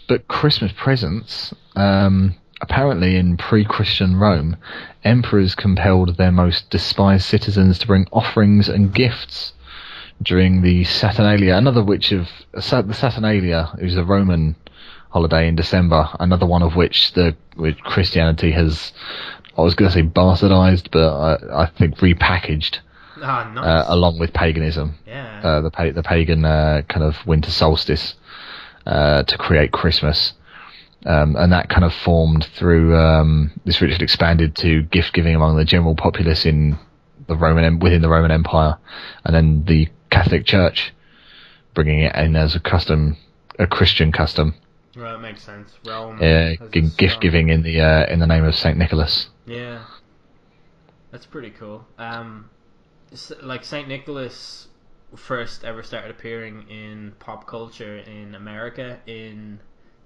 But Christmas presents, apparently in pre-Christian Rome, emperors compelled their most despised citizens to bring offerings and gifts during the Saturnalia, the Saturnalia is a Roman holiday in December, another one of which Christianity has, I was going to say bastardized, but I think repackaged. Nice. Along with paganism. Yeah. The pagan kind of winter solstice to create Christmas. And that kind of formed through this ritual expanded to gift giving among the general populace within the Roman Empire, and then the Catholic Church bringing it in as a Christian custom. Right, makes sense. Rome. Gift giving in the name of Saint Nicholas. Yeah, that's pretty cool. Like Saint Nicholas first ever started appearing in pop culture in America in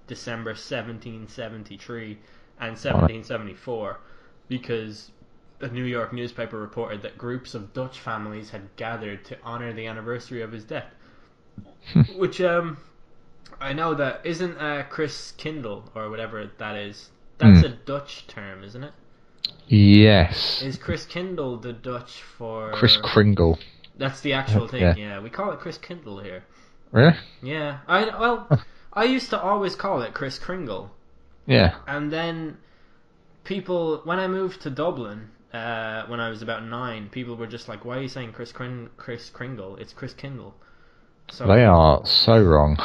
December 1773 and 1774, because a New York newspaper reported that groups of Dutch families had gathered to honor the anniversary of his death. Which I know that isn't Chris Kindle or whatever that is. That's a Dutch term, isn't it? Yes. Is Chris Kindle the Dutch for Chris Kringle? That's the actual thing. Yeah, we call it Chris Kindle here. Really? Yeah. I used to always call it Chris Kringle. Yeah. And then people, when I moved to Dublin, when I was about 9, people were just like, "Why are you saying Chris Kringle? It's Chris Kindle." So they are so wrong.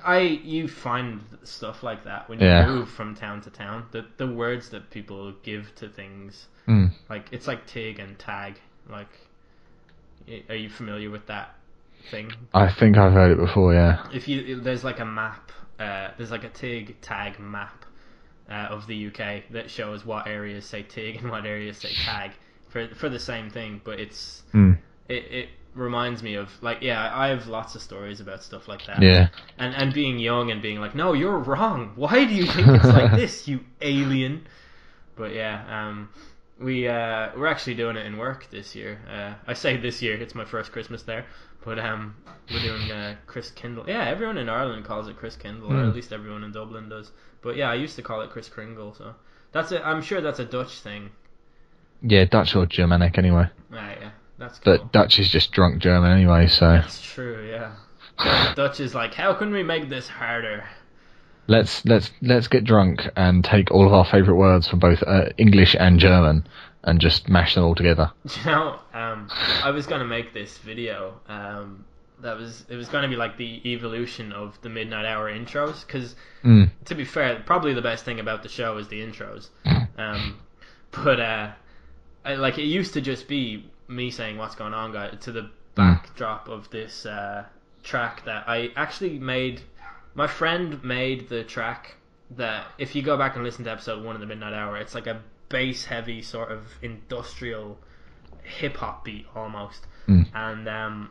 You find stuff like that when you move from town to town. The words that people give to things, like it's like Tig and Tag. Like, are you familiar with that thing? I think I've heard it before. Yeah. There's like a map. There's like a Tig Tag map of the UK that shows what areas say Tig and what areas say Tag for the same thing, but it's it reminds me of, like, I have lots of stories about stuff like that. Yeah. And being young and being like, no, you're wrong. Why do you think it's like this, you alien? But we're actually doing it in work this year. I say this year, it's my first Christmas there, but we're doing Chris Kindle. Yeah, everyone in Ireland calls it Chris Kindle, or at least everyone in Dublin does. But yeah, I used to call it Chris Kringle, so that's it. I'm sure that's a Dutch thing. Yeah, Dutch or Germanic anyway. Right, yeah, that's cool. But Dutch is just drunk German anyway, so. That's true, yeah. Dutch is like, how can we make this harder? Let's get drunk and take all of our favourite words from both English and German and just mash them all together. You know, I was gonna make this video. It was gonna be like the evolution of the Midnight Hour intros, because to be fair, probably the best thing about the show is the intros. But it used to just be me saying what's going on, guys, to the backdrop of this track that I actually made. My friend made the track that, if you go back and listen to episode 1 of the Midnight Hour, it's like a bass heavy sort of industrial hip hop beat almost. And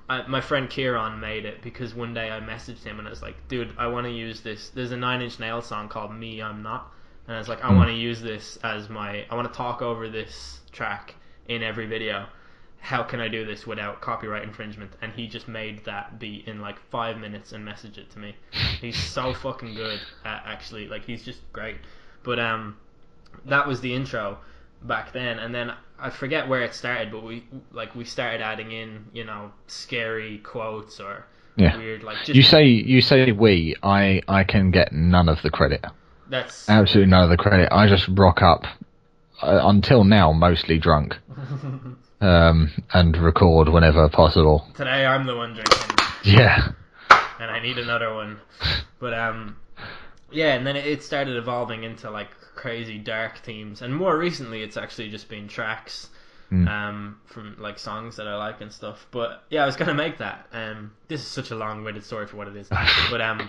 my friend Kieran made it because one day I messaged him and I was like, dude, I want to use this. There's a Nine Inch Nails song called Me, I'm Not. And I was like, I want to use this I want to talk over this track in every video. How can I do this without copyright infringement? And he just made that beat in like 5 minutes and messaged it to me. He's so fucking good at actually, like, he's just great. But that was the intro back then, and then I forget where it started, but we started adding in, scary quotes or weird, like, just, you say we, I can get none of the credit. That's absolutely none of the credit. I just rock up until now mostly drunk. And record whenever possible. Today I'm the one drinking. Yeah. And I need another one. But yeah, and then it started evolving into like crazy dark themes, and more recently it's actually just been tracks from like songs that I like and stuff. But yeah, I was gonna make that. This is such a long-winded story for what it is. But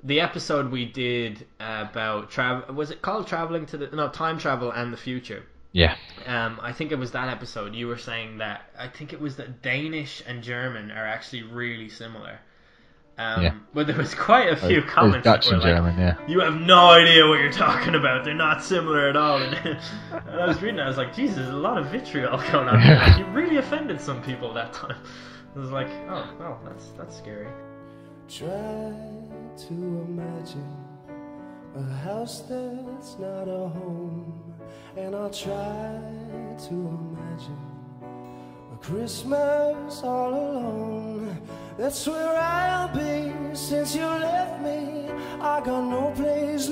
the episode we did about travel, was it called Traveling to the Time Travel and the Future? Yeah. I think it was that episode. You were saying that I think it was that Danish and German are actually really similar. But there was quite a few comments Dutch that were and like, German, yeah. "You have no idea what you're talking about. They're not similar at all." And I was reading it, I was like, "Jesus, there's a lot of vitriol going on here. Like, you really offended some people that time." I was like, "Oh, well, that's scary." Try to imagine a house that's not a home, and I'll try to imagine a Christmas all alone. That's where I'll be since you left me. I got no place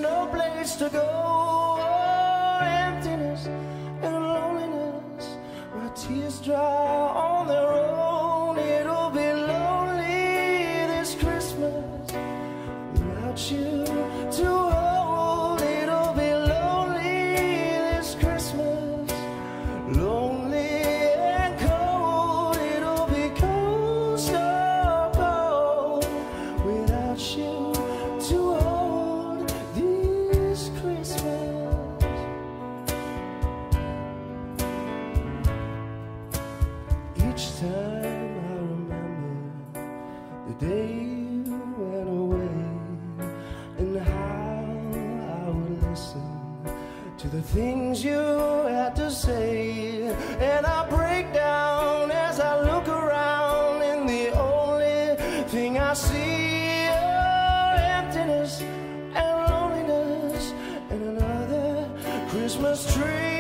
to go. Oh, emptiness and loneliness, my tears dry on their own. It'll be lonely this Christmas without you to hold. It'll be lonely this Christmas, lonely and cold. It'll be cold, so cold without you to hold this Christmas. Each time I remember the day you went away, and how I would listen to the things you had to say, and I break down as I look around, and the only thing I see are emptiness and loneliness and another Christmas tree.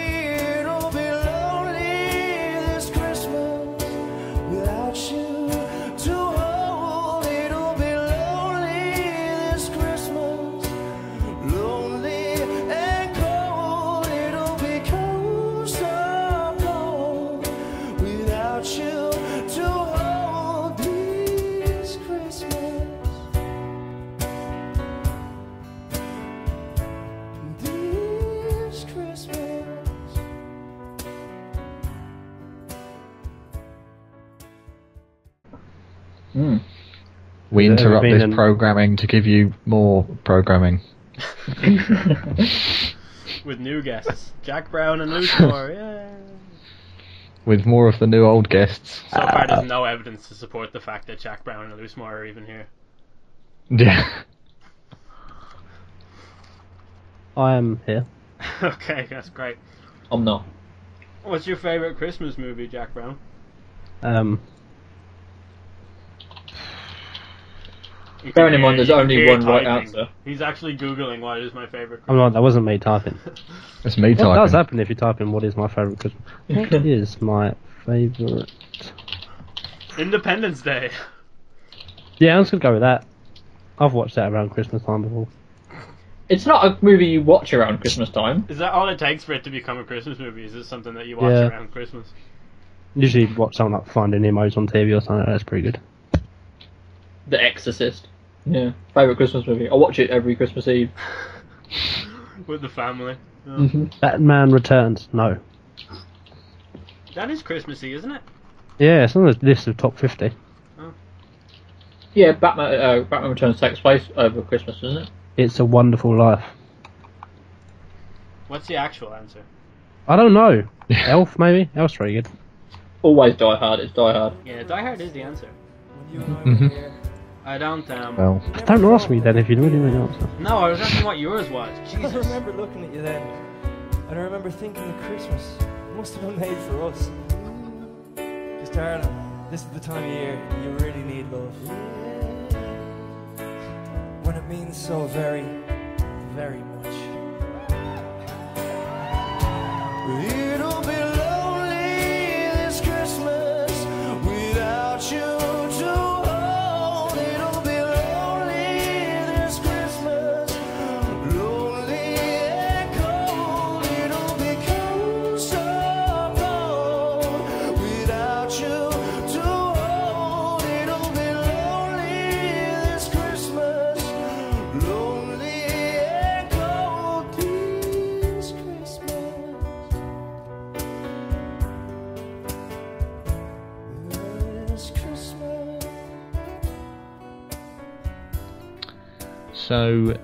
It'll be lonely this Christmas without you to hold. It'll be lonely this Christmas, lonely and cold. It'll be cold, so cold without you to hold this Christmas. This Christmas. We Has there ever interrupt been this programming to give you more programming. With new guests, Jack Brown and Luke Moore. Yeah. With more of the new old guests. So far, there's no evidence to support the fact that Jack Brown and Luke Moore are even here. Yeah. I am here. Okay, that's great. I'm not. What's your favourite Christmas movie, Jack Brown? Bearing in mind there's You can only hear one right typing. answer. He's actually Googling what is my favourite I'm not. That wasn't me typing. That's me What typing. does happen if you type in what is my favourite Christmas? What is my favourite? Independence Day. Yeah, I'm just gonna go with that. I've watched that around Christmas time before. It's not a movie you watch around Christmas time. Is that all it takes for it to become a Christmas movie? Is it something that you watch Yeah. around Christmas? Usually watch something like Finding Nemo's on TV or something. That's pretty good. The Exorcist. Yeah. Favourite Christmas movie. I watch it every Christmas Eve. With the family. Yeah. Mm-hmm. Batman Returns. No. That is Christmassy, isn't it? Yeah, it's on the list of top 50. Yeah, Batman Returns takes place over Christmas, doesn't it? It's a Wonderful Life. What's the actual answer? I don't know. Elf, maybe? Elf's pretty good. Always Die Hard. It's Die Hard. Yeah, Die Hard is the answer. Mhm. I don't, Well, Don't ask me then if you really want to answer. No, I was asking what yours was. I Jesus. remember looking at you then, and I remember thinking that Christmas must have been made for us. Because, darling, this is the time of year you really need love. When it means so very, very much. It'll be lonely this Christmas without you to hold. It'll be lonely this Christmas, lonely and cold. It'll be cold, so cold without you to hold. It'll be lonely So,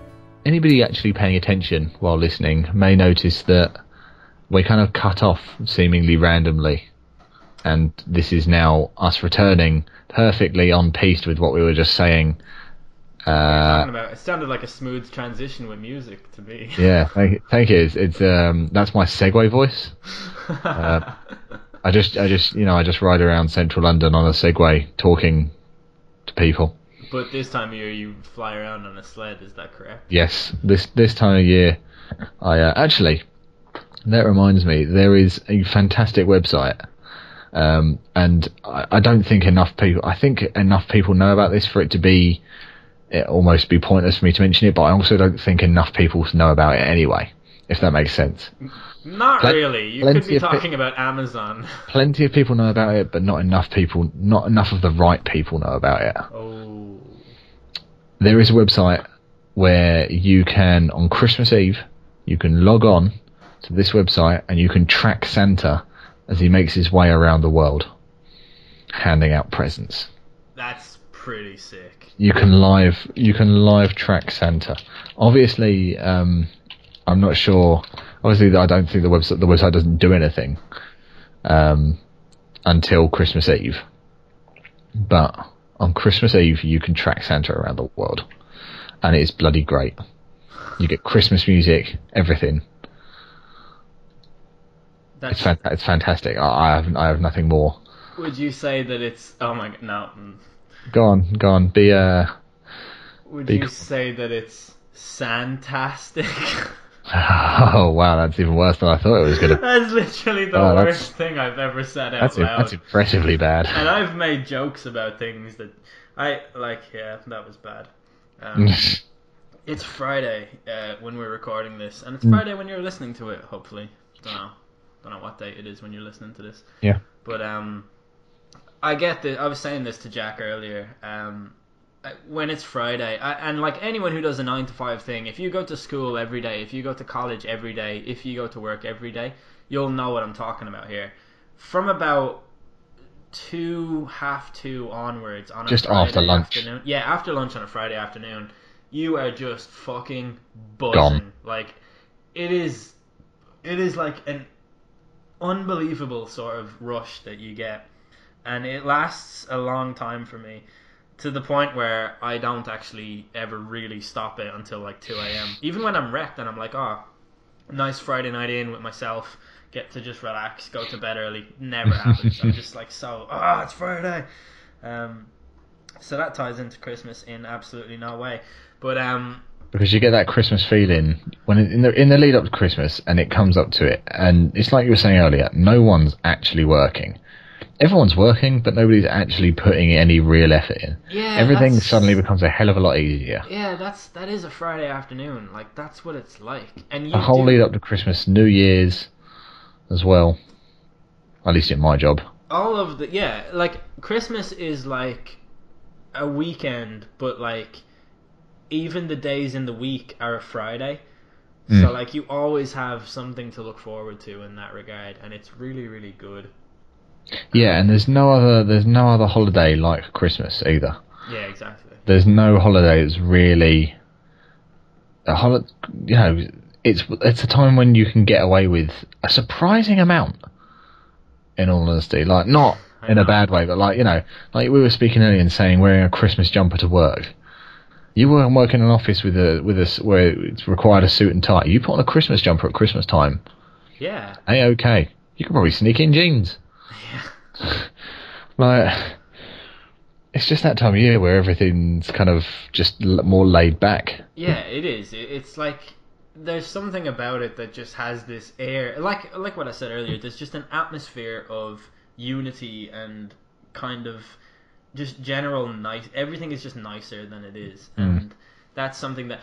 anybody actually paying attention while listening may notice that we kind of cut off seemingly randomly. And this is now us returning perfectly on piece with what we were just saying. Talking about, it sounded like a smooth transition with music to me. Yeah, thank you. It's that's my Segway voice. I just ride around central London on a Segway talking to people. But this time of year you fly around on a sled, is that correct? Yes, this time of year, I actually, that reminds me, there is a fantastic website, and I don't think enough people. I think enough people know about this for it to be. It almost be pointless for me to mention it, but I also don't think enough people know about it anyway, if that makes sense. Not really. You could be talking about Amazon. Plenty of people know about it, but not enough of the right people know about it. Oh. There is a website where you can, on Christmas Eve, you can log on to this website and you can track Santa as he makes his way around the world, handing out presents. That's pretty sick. You can live track Santa. Obviously, I'm not sure. Obviously, I don't think the website doesn't do anything until Christmas Eve. But on Christmas Eve, you can track Santa around the world, and it is bloody great. You get Christmas music, everything. It's fantastic. I have nothing more. Would you say that it's? Oh my god, no. Go on. Would you say that it's fantastic? Oh wow, that's even worse than I thought it was going to. That's literally the worst thing I've ever said out loud. That's impressively bad. And I've made jokes about things that I like. Yeah, that was bad. It's Friday when we're recording this, and it's Friday when you're listening to it. Hopefully, don't know what day it is when you're listening to this. Yeah. But I get that. I was saying this to Jack earlier. When it's Friday, and like anyone who does a 9 to 5 thing, if you go to school every day, if you go to college every day, if you go to work every day, you'll know what I'm talking about here. From about 2:30 onwards on a just Friday after lunch. afternoon, yeah, after lunch on a Friday afternoon, you are just fucking buzzing. Gone. Like it is like an unbelievable sort of rush that you get. And it lasts a long time for me, to the point where I don't actually ever really stop it until like 2 a.m. Even when I'm wrecked and I'm like, oh, nice Friday night in with myself, get to just relax, go to bed early, never happens. I'm just like, it's Friday. So that ties into Christmas in absolutely no way. But because you get that Christmas feeling when in the lead up to Christmas, and it comes up to it, and it's like you were saying earlier, no one's actually working. Everyone's working, but nobody's actually putting any real effort in. Yeah, everything suddenly becomes a hell of a lot easier. Yeah, that is a Friday afternoon. Like that's what it's like. And the whole lead up to Christmas, New Year's, as well. At least in my job. All of like Christmas is like a weekend, but like even the days in the week are a Friday. So like you always have something to look forward to in that regard, and it's really, really good. Yeah, and there's no other holiday like Christmas either. Yeah, exactly. There's no holiday that's really a holiday. You know, it's a time when you can get away with a surprising amount. In all honesty, like not in a bad way, but like like we were speaking earlier and saying wearing a Christmas jumper to work. You weren't working in an office with a where it's required a suit and tie. You put on a Christmas jumper at Christmas time. Yeah. Okay. You could probably sneak in jeans. Like, it's just that time of year where everything's kind of just more laid back. Yeah, it is. It's like there's something about it that just has this air, like what I said earlier. There's just an atmosphere of unity and kind of just general nice. Everything is just nicer than it is, and that's something that.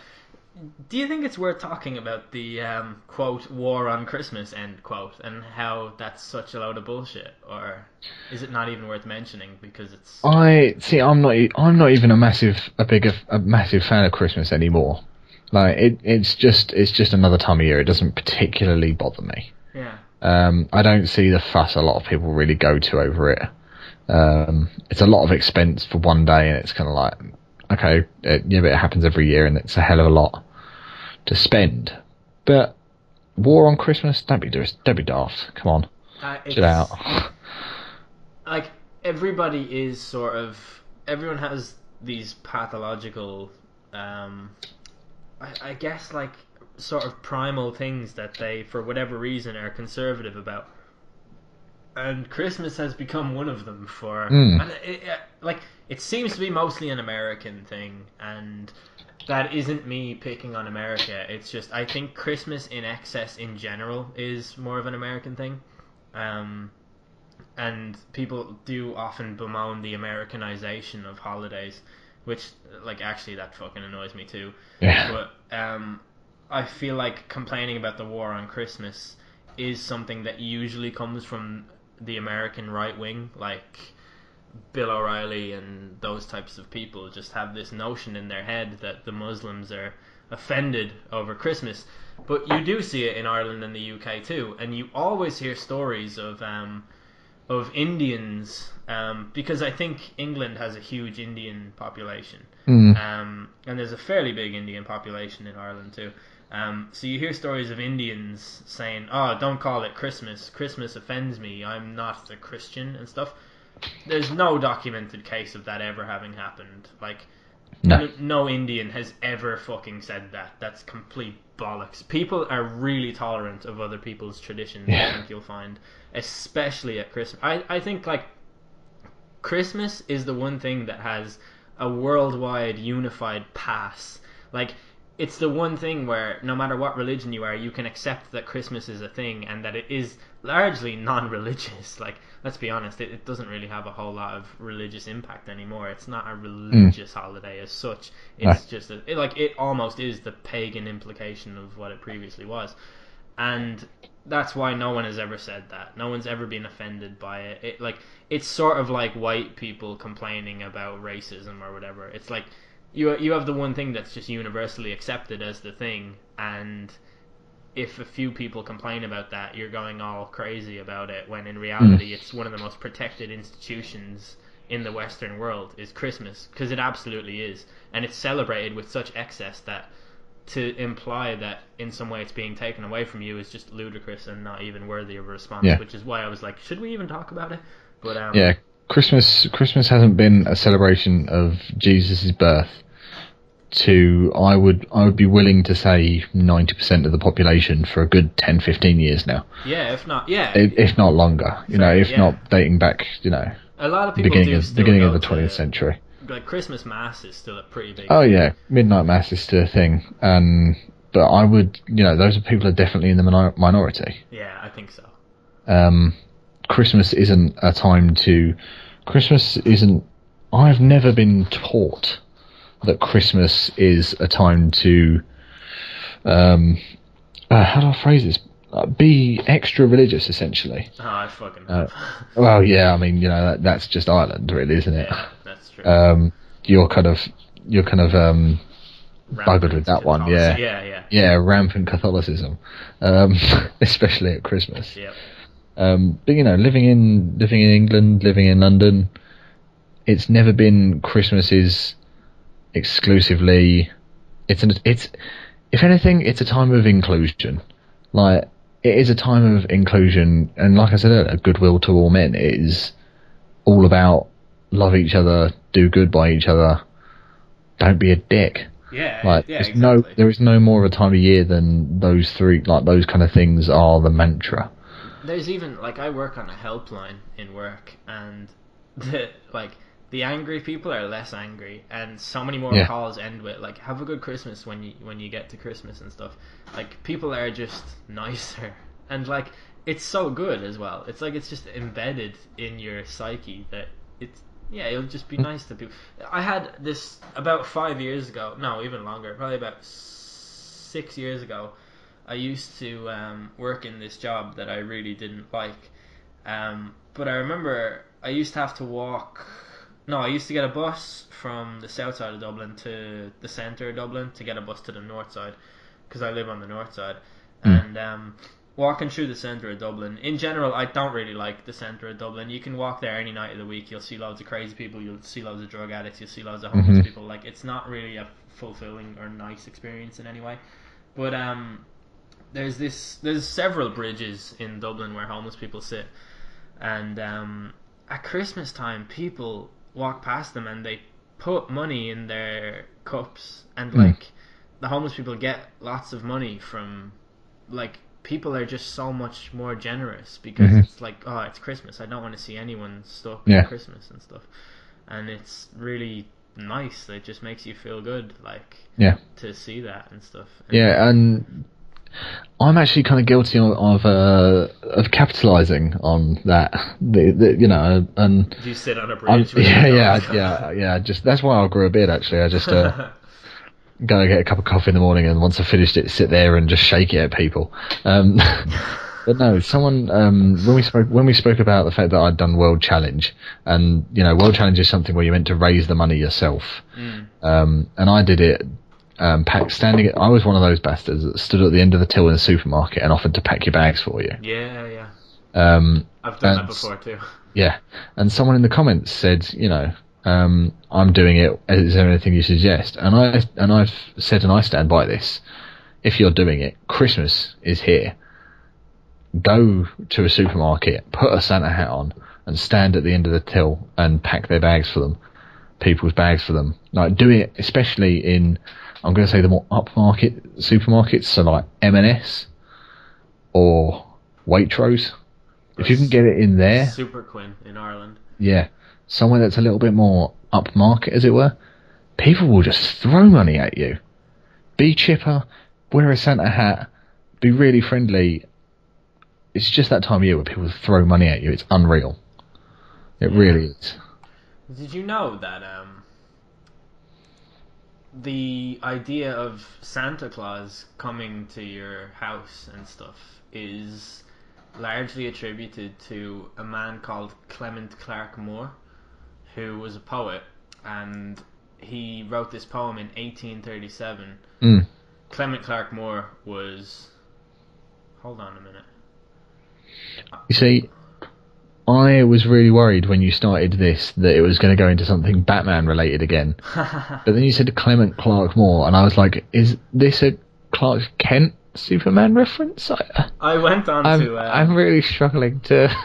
Do you think it's worth talking about the quote war on Christmas end quote and how that's such a load of bullshit, or is it not even worth mentioning because it's? I'm not even a massive fan of Christmas anymore. Like it's just another time of year. It doesn't particularly bother me. Yeah. I don't see the fuss a lot of people really go to over it. It's a lot of expense for one day, and it's kind of like, okay, yeah, but it happens every year, and it's a hell of a lot to spend. But war on Christmas? Don't be daft. Come on, chill out. Like, everybody is sort of... Everyone has these pathological, I guess, like, sort of primal things that they, for whatever reason, are conservative about. And Christmas has become one of them for... And it seems to be mostly an American thing, and that isn't me picking on America. It's just, I think Christmas in excess in general is more of an American thing. And people do often bemoan the Americanization of holidays, which, like, actually that fucking annoys me too. Yeah. But I feel like complaining about the war on Christmas is something that usually comes from the American right wing, like Bill O'Reilly and those types of people just have this notion in their head that the Muslims are offended over Christmas. But you do see it in Ireland and the UK too, and you always hear stories of Indians, because I think England has a huge Indian population, and there's a fairly big Indian population in Ireland too. So you hear stories of Indians saying, "Oh, don't call it Christmas. Christmas offends me. I'm not a Christian," and stuff. There's no documented case of that ever having happened. Like, no Indian has ever fucking said that. That's complete bollocks. People are really tolerant of other people's traditions, I think you'll find, especially at Christmas. I think, like, Christmas is the one thing that has a worldwide unified pass. Like, it's the one thing where no matter what religion you are, you can accept that Christmas is a thing and that it is largely non-religious. Like, let's be honest, it doesn't really have a whole lot of religious impact anymore. It's not a religious holiday as such. It's just it almost is the pagan implication of what it previously was. And that's why no one has ever said that. No one's ever been offended by it. It's sort of like white people complaining about racism or whatever. It's like you have the one thing that's just universally accepted as the thing, and if a few people complain about that, you're going all crazy about it, when in reality it's one of the most protected institutions in the Western world is Christmas, because it absolutely is, and it's celebrated with such excess that to imply that in some way it's being taken away from you is just ludicrous and not even worthy of a response, which is why I was like, should we even talk about it? But Christmas hasn't been a celebration of Jesus' birth to, I would be willing to say, 90% of the population for a good 10-15 years now. Yeah, if not longer. If not dating back, a lot of people beginning of the 20th century. Like, Christmas Mass is still a pretty big thing. Yeah, midnight Mass is still a thing. But I would, those people are definitely in the minority. Yeah, I think so. Christmas isn't a time to... I've never been taught that Christmas is a time to... how do I phrase this? Be extra religious, essentially. Oh, I fucking have. Well, yeah, I mean, that's just Ireland, really, isn't it? Yeah, that's true. You're kind of buggered with that one, yeah, rampant Catholicism, especially at Christmas. Yep. But living in England, living in London, it's never been Christmas is exclusively. It's if anything, it's a time of inclusion. Like, it is a time of inclusion, and like I said earlier, goodwill to all men. It is all about love each other, do good by each other, don't be a dick. Exactly. There is no more of a time of year than those three. Like, those kind of things are the mantra. There's even, like, I work on a helpline in work, and the angry people are less angry, and so many more calls end with, like, have a good Christmas when you get to Christmas and stuff. Like, people are just nicer, and, like, it's so good as well. It's like, it's just embedded in your psyche that it'll just be nice to people. I had this about 5 years ago, no, even longer, probably about 6 years ago. I used to work in this job that I really didn't like, but I remember I used to have to walk. No, I used to get a bus from the south side of Dublin to the centre of Dublin to get a bus to the north side, because I live on the north side. And walking through the centre of Dublin. In general, I don't really like the centre of Dublin. You can walk there any night of the week. You'll see loads of crazy people. You'll see loads of drug addicts. You'll see loads of homeless people. Like, it's not really a fulfilling or nice experience in any way. But there's several bridges in Dublin where homeless people sit, and at Christmas time, people walk past them and they put money in their cups, and like the homeless people get lots of money from, like, people are just so much more generous because it's like, oh, it's Christmas. I don't want to see anyone stuck at Christmas and stuff. And it's really nice. It just makes you feel good, like, to see that and stuff. And I'm actually kind of guilty of capitalising on that. You know, and do you sit on a bridge? Just that's why I grew a beard. Actually, I just go and get a cup of coffee in the morning, and once I finished it, sit there and just shake it at people. But no, someone when we spoke about the fact that I'd done World Challenge, and you know, World Challenge is something where you're meant to raise the money yourself, and I did it. I was one of those bastards that stood at the end of the till in the supermarket and offered to pack your bags for you. Yeah. I've done that before too. Yeah, and someone in the comments said, you know, I'm doing it. Is there anything you suggest? And I've said, and I stand by this. If you're doing it, Christmas is here. Go to a supermarket, put a Santa hat on, and stand at the end of the till and pack their bags for them, people's bags for them. Like, do it, especially in, I'm going to say, the more upmarket supermarkets, so like M&S or Waitrose. If you can get it in there, Super Quinn in Ireland. Yeah, somewhere that's a little bit more upmarket, as it were, people will just throw money at you. Be chipper, wear a Santa hat, be really friendly. It's just that time of year where people throw money at you. It's unreal. It really is. Did you know that the idea of Santa Claus coming to your house and stuff is largely attributed to a man called Clement Clarke Moore, who was a poet, and he wrote this poem in 1837. Clement Clarke Moore was... Hold on a minute. You see, I was really worried when you started this that it was going to go into something Batman related again. But then you said Clement Clarke Moore, and I was like, is this a Clark Kent Superman reference? I went on to... I'm really struggling to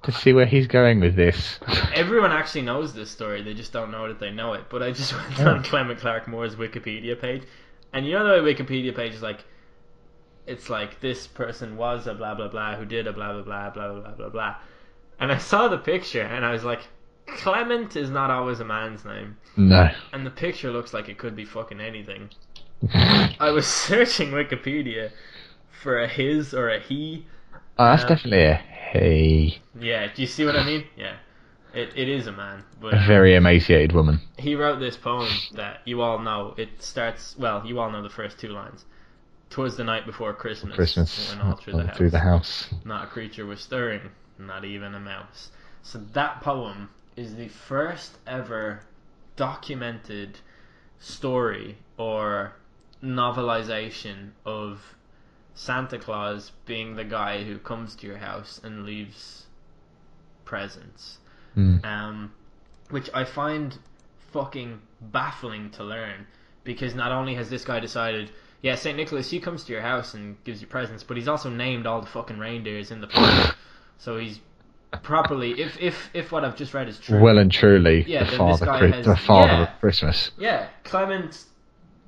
see where he's going with this. Everyone actually knows this story, they just don't know that they know it. But I just went on Clement Clarke Moore's Wikipedia page, and you know the way Wikipedia page is like, it's like, this person was a blah blah blah who did a blah blah blah blah blah blah blah. And I saw the picture and I was like, Clement is not always a man's name. No. And the picture looks like it could be fucking anything. I was searching Wikipedia for a his or a he. Oh, that's definitely a he. Yeah, do you see what I mean? Yeah. It is a man. But a very emaciated woman. He wrote this poem that you all know. It starts, well, you all know the first two lines. 'Twas the night before Christmas. When all through the house. Not a creature was stirring, not even a mouse. So that poem is the first ever documented story or novelization of Santa Claus being the guy who comes to your house and leaves presents. Which I find fucking baffling to learn, because not only has this guy decided, yeah, St. Nicholas, he comes to your house and gives you presents, but he's also named all the fucking reindeers in the park. So he's properly, if what I've just read is true, well and truly the father of Christmas. Yeah, Clement,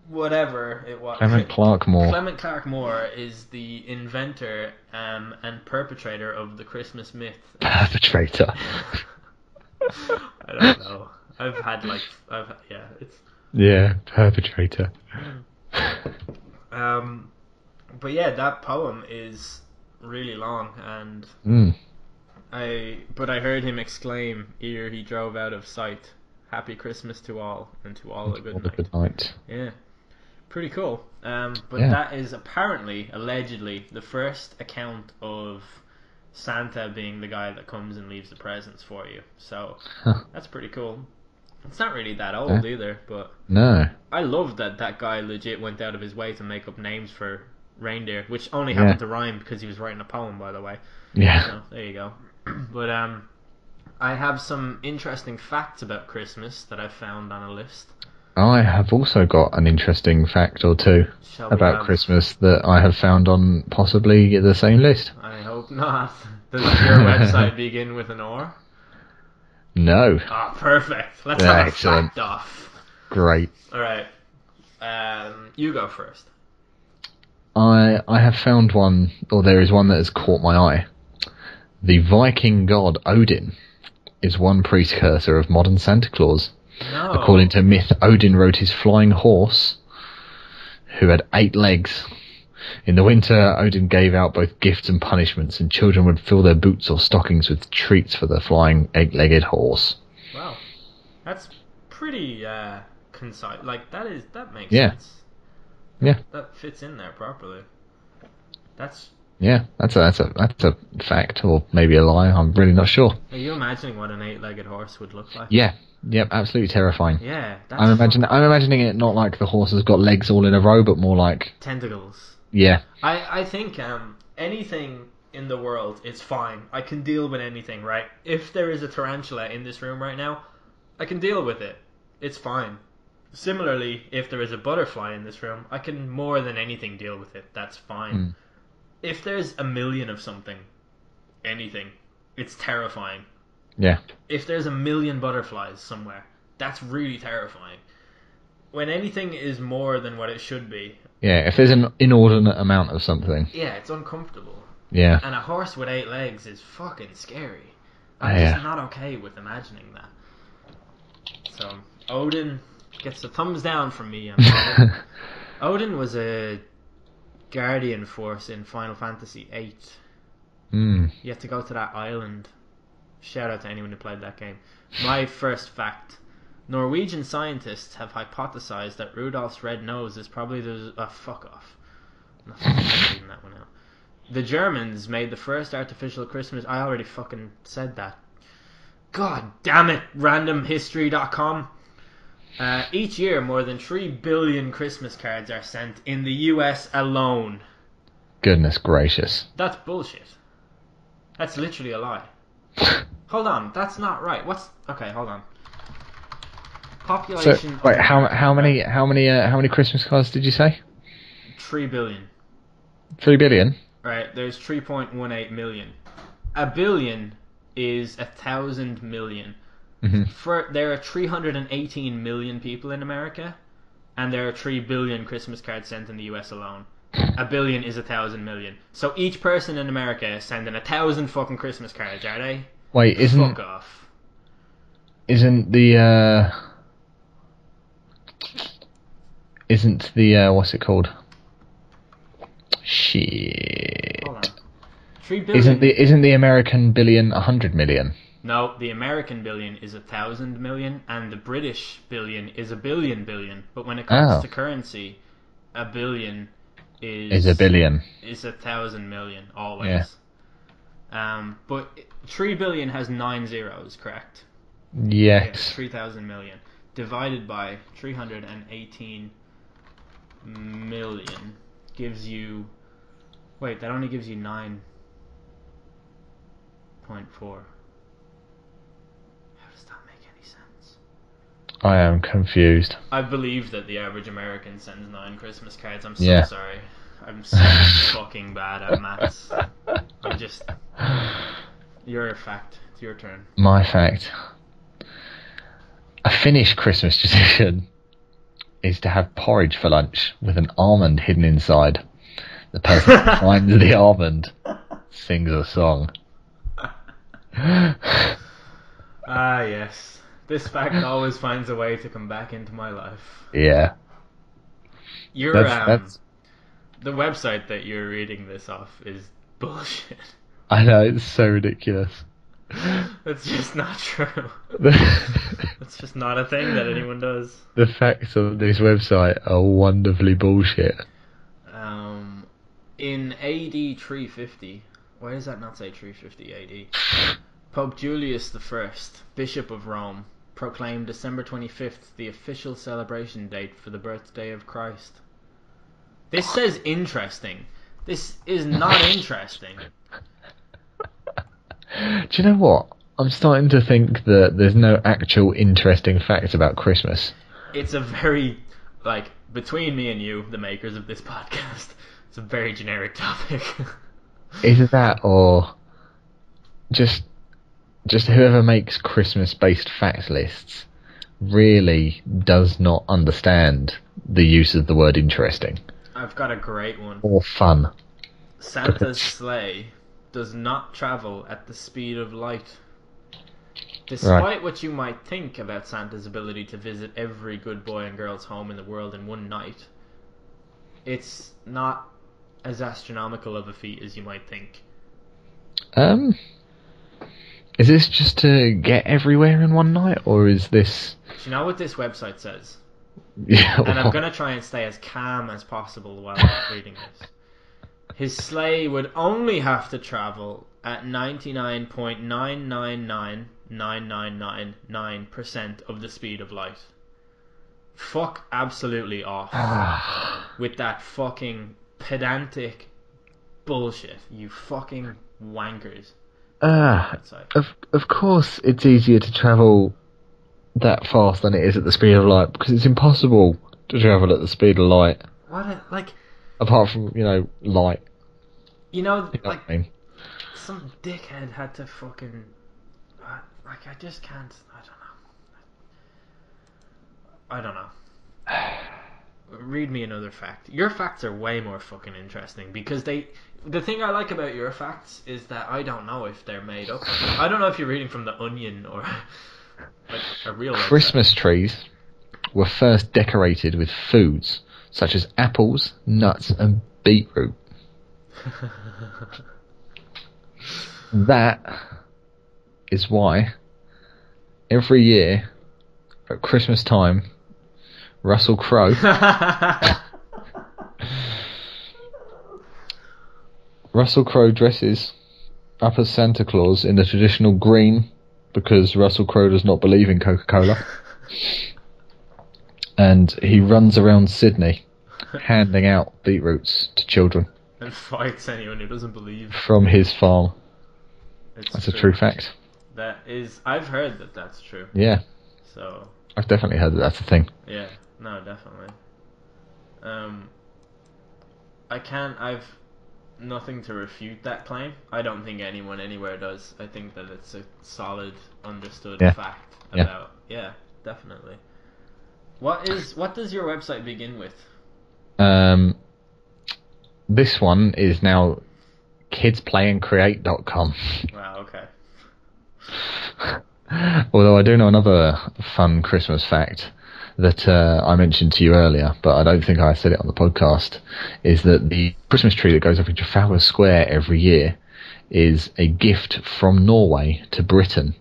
whatever it was. Clement Clarke Moore. Clement Clarke Moore is the inventor and perpetrator of the Christmas myth. Perpetrator. I don't know. Perpetrator. But yeah, that poem is really long, and I heard him exclaim ere he drove out of sight, "Happy Christmas to all, and to all a good night." Yeah, pretty cool. That is apparently, allegedly, the first account of Santa being the guy that comes and leaves the presents for you. So that's pretty cool. It's not really that old either, but no. I love that guy legit went out of his way to make up names for reindeer, which only Yeah. happened to rhyme because he was writing a poem, by the way. Yeah. So there you go. But I have some interesting facts about Christmas that I found on a list. I have also got an interesting fact or two Shall we about have- Christmas that I have found on possibly the same list. I hope not. Does your website begin with an or? No. Ah, perfect. Let's have a Excellent. fact off. Great. All right. You go first. I have found one, or there is one that has caught my eye. The Viking god Odin is one precursor of modern Santa Claus. No. According to myth, Odin rode his flying horse, who had 8 legs. In the winter, Odin gave out both gifts and punishments, and children would fill their boots or stockings with treats for the flying 8-legged horse. Wow. That's pretty concise. Like that makes Yeah. sense. Yeah, That fits in there properly. That's. yeah, that's a fact, or maybe a lie. I'm really not sure. Are you imagining what an 8-legged horse would look like? Yeah, yep, absolutely terrifying. Yeah. That's I'm imagining it not like the horse has got legs all in a row, but more like, tentacles. yeah, I think anything in the world is fine. I can deal with anything, right? If there is a tarantula in this room right now, I can deal with it. It's fine. Similarly, if there is a butterfly in this room, I can more than anything deal with it. That's fine. If there's a million of something, anything, it's terrifying. yeah, If there's a million butterflies somewhere, that's really terrifying. When anything is more than what it should be, yeah. If there's an inordinate amount of something, yeah, it's uncomfortable. yeah, And a horse with 8 legs is fucking scary. I'm Yeah. just not okay with imagining that. So, Odin gets a thumbs down from me. Odin was a guardian force in Final Fantasy VIII. You have to go to that island. Shout out to anyone who played that game. My first fact. Norwegian scientists have hypothesized that Rudolph's red nose is probably the... fuck off. I'm not fucking reading that one out. The Germans made the first artificial Christmas... I already fucking said that. God damn it, randomhistory.com. Each year, more than 3 billion Christmas cards are sent in the US alone. goodness gracious. That's bullshit. That's literally a lie. Hold on, that's not right. Okay, hold on. So Population. wait, how many Christmas cards did you say? 3 billion. 3 billion. Right, there's 3.18 million. A billion is 1,000 million. There are 318 million people in America, and there are 3 billion Christmas cards sent in the US alone. A billion is 1,000 million. So each person in America is sending 1,000 fucking Christmas cards, are they? Wait, Fuck off. Isn't the what's it called? Shit. Hold on. 3 billion. Isn't the American billion 100 million? No, the American billion is 1,000 million, and the British billion is a billion. But when it comes to currency, a billion is a billion. Is 1,000 million always. Yeah. But 3 billion has 9 zeros, correct? Yes. 3,000 million divided by 318 million gives you. Wait, that only gives you 9.4. I am confused. I believe that the average American sends 9 Christmas cards. I'm so Yeah. sorry. I'm so fucking bad at maths. I'm just... Your fact. It's your turn. My fact. A Finnish Christmas tradition is to have porridge for lunch with an almond hidden inside. The person who finds the almond sings a song. Ah, yes. This fact always finds a way to come back into my life. Yeah. That's The website that you're reading this off is bullshit. I know, it's so ridiculous. That's just not true. The It's just not a thing that anyone does. facts on this website are wonderfully bullshit. In AD 350, why does that not say 350 AD? Pope Julius I, Bishop of Rome, proclaimed December 25th the official celebration date for the birthday of Christ. This says interesting. This is not interesting. Do you know what? I'm starting to think that there's no actual interesting facts about Christmas. It's a very, like, between me and you, the makers of this podcast, it's a very generic topic. Either that or just whoever makes Christmas-based fact lists really does not understand the use of the word interesting. I've got a great one. Or fun. Santa's sleigh does not travel at the speed of light. Despite what you might think about Santa's ability to visit every good boy and girl's home in the world in one night, it's not as astronomical of a feat as you might think. Is this just to get everywhere in one night, or is this... Do you know what this website says? Yeah, And I'm going to try and stay as calm as possible while I'm reading this. His sleigh would only have to travel at 99.9999999% of the speed of light. Fuck absolutely off with that fucking pedantic bullshit, you fucking wankers. Of course it's easier to travel that fast than it is at the speed of light, because it's impossible to travel at the speed of light. Apart from, light. You know what I mean? Some dickhead had to fucking... I just can't... I don't know. Read me another fact. Your facts are way more fucking interesting, because the thing I like about your facts is that I don't know if they're made up. I don't know if you're reading from The Onion or like a real website. Christmas trees were first decorated with foods such as apples, nuts, and beetroot. That is why every year at Christmas time, Russell Crowe dresses up as Santa Claus in the traditional green, because Russell Crowe does not believe in Coca-Cola. And he runs around Sydney handing out beetroots to children. And fights anyone who doesn't believe. From his farm. That's true. A true fact. That is... I've heard that that's true. Yeah. So... I've definitely heard that that's a thing. Yeah. No, definitely. I've nothing to refute that claim. I don't think anyone anywhere does. I think that it's a solid, understood fact about... Yeah, definitely. What does your website begin with? This one is now kidsplayandcreate.com. Wow, okay. Although I do know another fun Christmas fact that I mentioned to you earlier, but I don't think I said it on the podcast, is that the Christmas tree that goes up in Trafalgar Square every year is a gift from Norway to Britain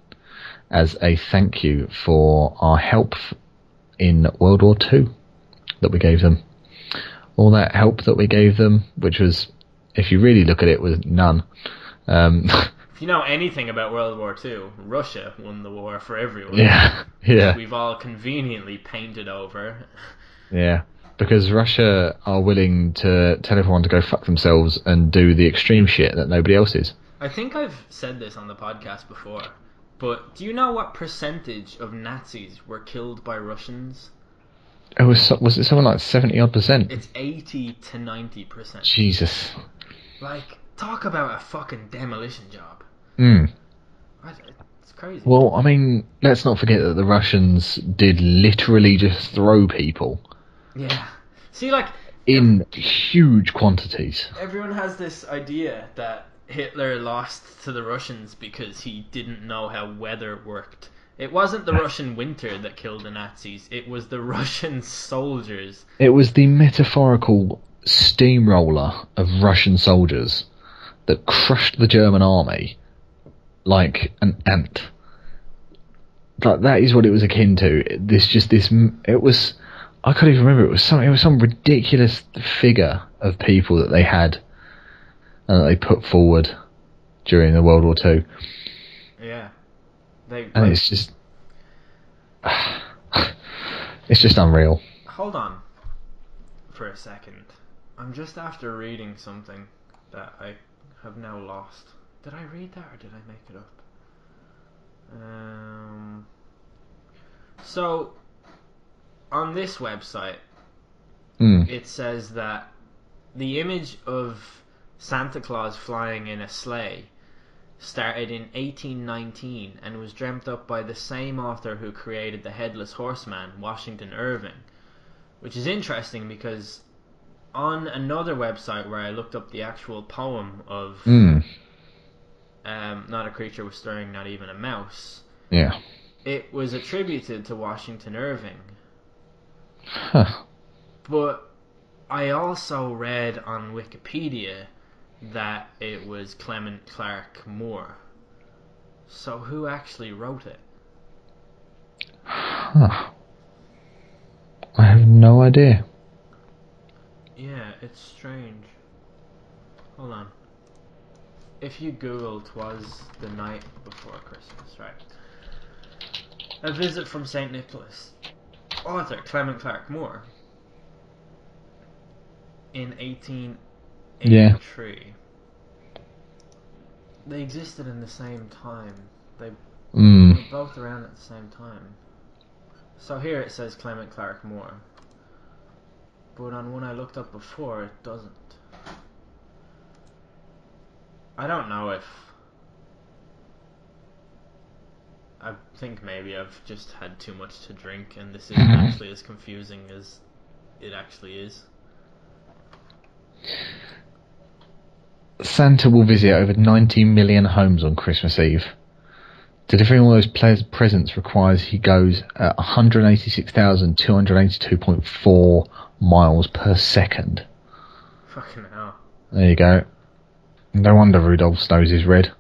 as a thank you for our help in World War II that we gave them. All that help that we gave them, which was, if you really look at it, was none. If you know anything about World War II, Russia won the war for everyone. Yeah. We've all conveniently painted over. Yeah, because Russia are willing to tell everyone to go fuck themselves and do the extreme shit that nobody else is. I think I've said this on the podcast before, but do you know what percentage of Nazis were killed by Russians? Was it something like 70-odd%? It's 80 to 90%. Jesus. Like, talk about a fucking demolition job. It's crazy. Well, I mean, let's not forget that the Russians did literally just throw people. Yeah. See, like... In huge quantities. Everyone has this idea that Hitler lost to the Russians because he didn't know how weather worked. It wasn't the Russian winter that killed the Nazis. It was the Russian soldiers. It was the metaphorical steamroller of Russian soldiers that crushed the German army like an ant. That is what it was akin to. It was... I can't even remember. It was some ridiculous figure of people that they had and that they put forward during the World War II. Yeah. It's just... it's just unreal. Hold on for a second. I'm just after reading something that I have now lost. Did I read that or did I make it up? So, on this website, it says that the image of Santa Claus flying in a sleigh started in 1819 and was dreamt up by the same author who created the Headless Horseman, Washington Irving. Which is interesting because on another website where I looked up the actual poem of Not a Creature Was Stirring, Not Even a Mouse, Yeah. it was attributed to Washington Irving. Huh. But I also read on Wikipedia that it was Clement Clarke Moore. So who actually wrote it? Huh. I have no idea. Yeah, it's strange. Hold on. If you Google "'Twas the Night Before Christmas," right? A Visit from St. Nicholas. Author Clement Clarke Moore. In 1883. They existed in the same time. They were both around at the same time. So here it says Clement Clarke Moore. But on one I looked up before, it doesn't. I don't know if... I think maybe I've just had too much to drink and this isn't actually as confusing as it actually is. Santa will visit over 90 million homes on Christmas Eve. Delivering all those presents requires he goes at 186,282.4 miles per second. Fucking hell. There you go. No wonder Rudolph's nose is red.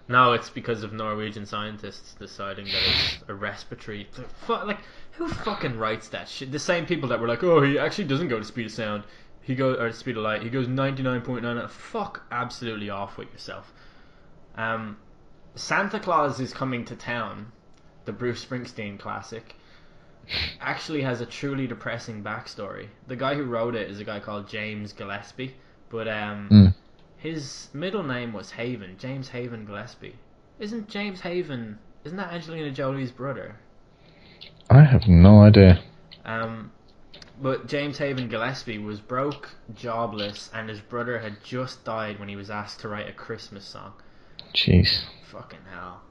No, it's because of Norwegian scientists deciding that it's a respiratory... Like, who fucking writes that shit? The same people that were like, oh, he actually doesn't go to speed of sound. Or speed of light. He goes 99.9. Fuck absolutely off with yourself. Santa Claus is Coming to Town, the Bruce Springsteen classic, actually has a truly depressing backstory. The guy who wrote it is a guy called James Gillespie, but his middle name was Haven, James Haven Gillespie. Isn't that Angelina Jolie's brother? I have no idea. But James Haven Gillespie was broke, jobless, and his brother had just died when he was asked to write a Christmas song. Jeez. Fucking hell.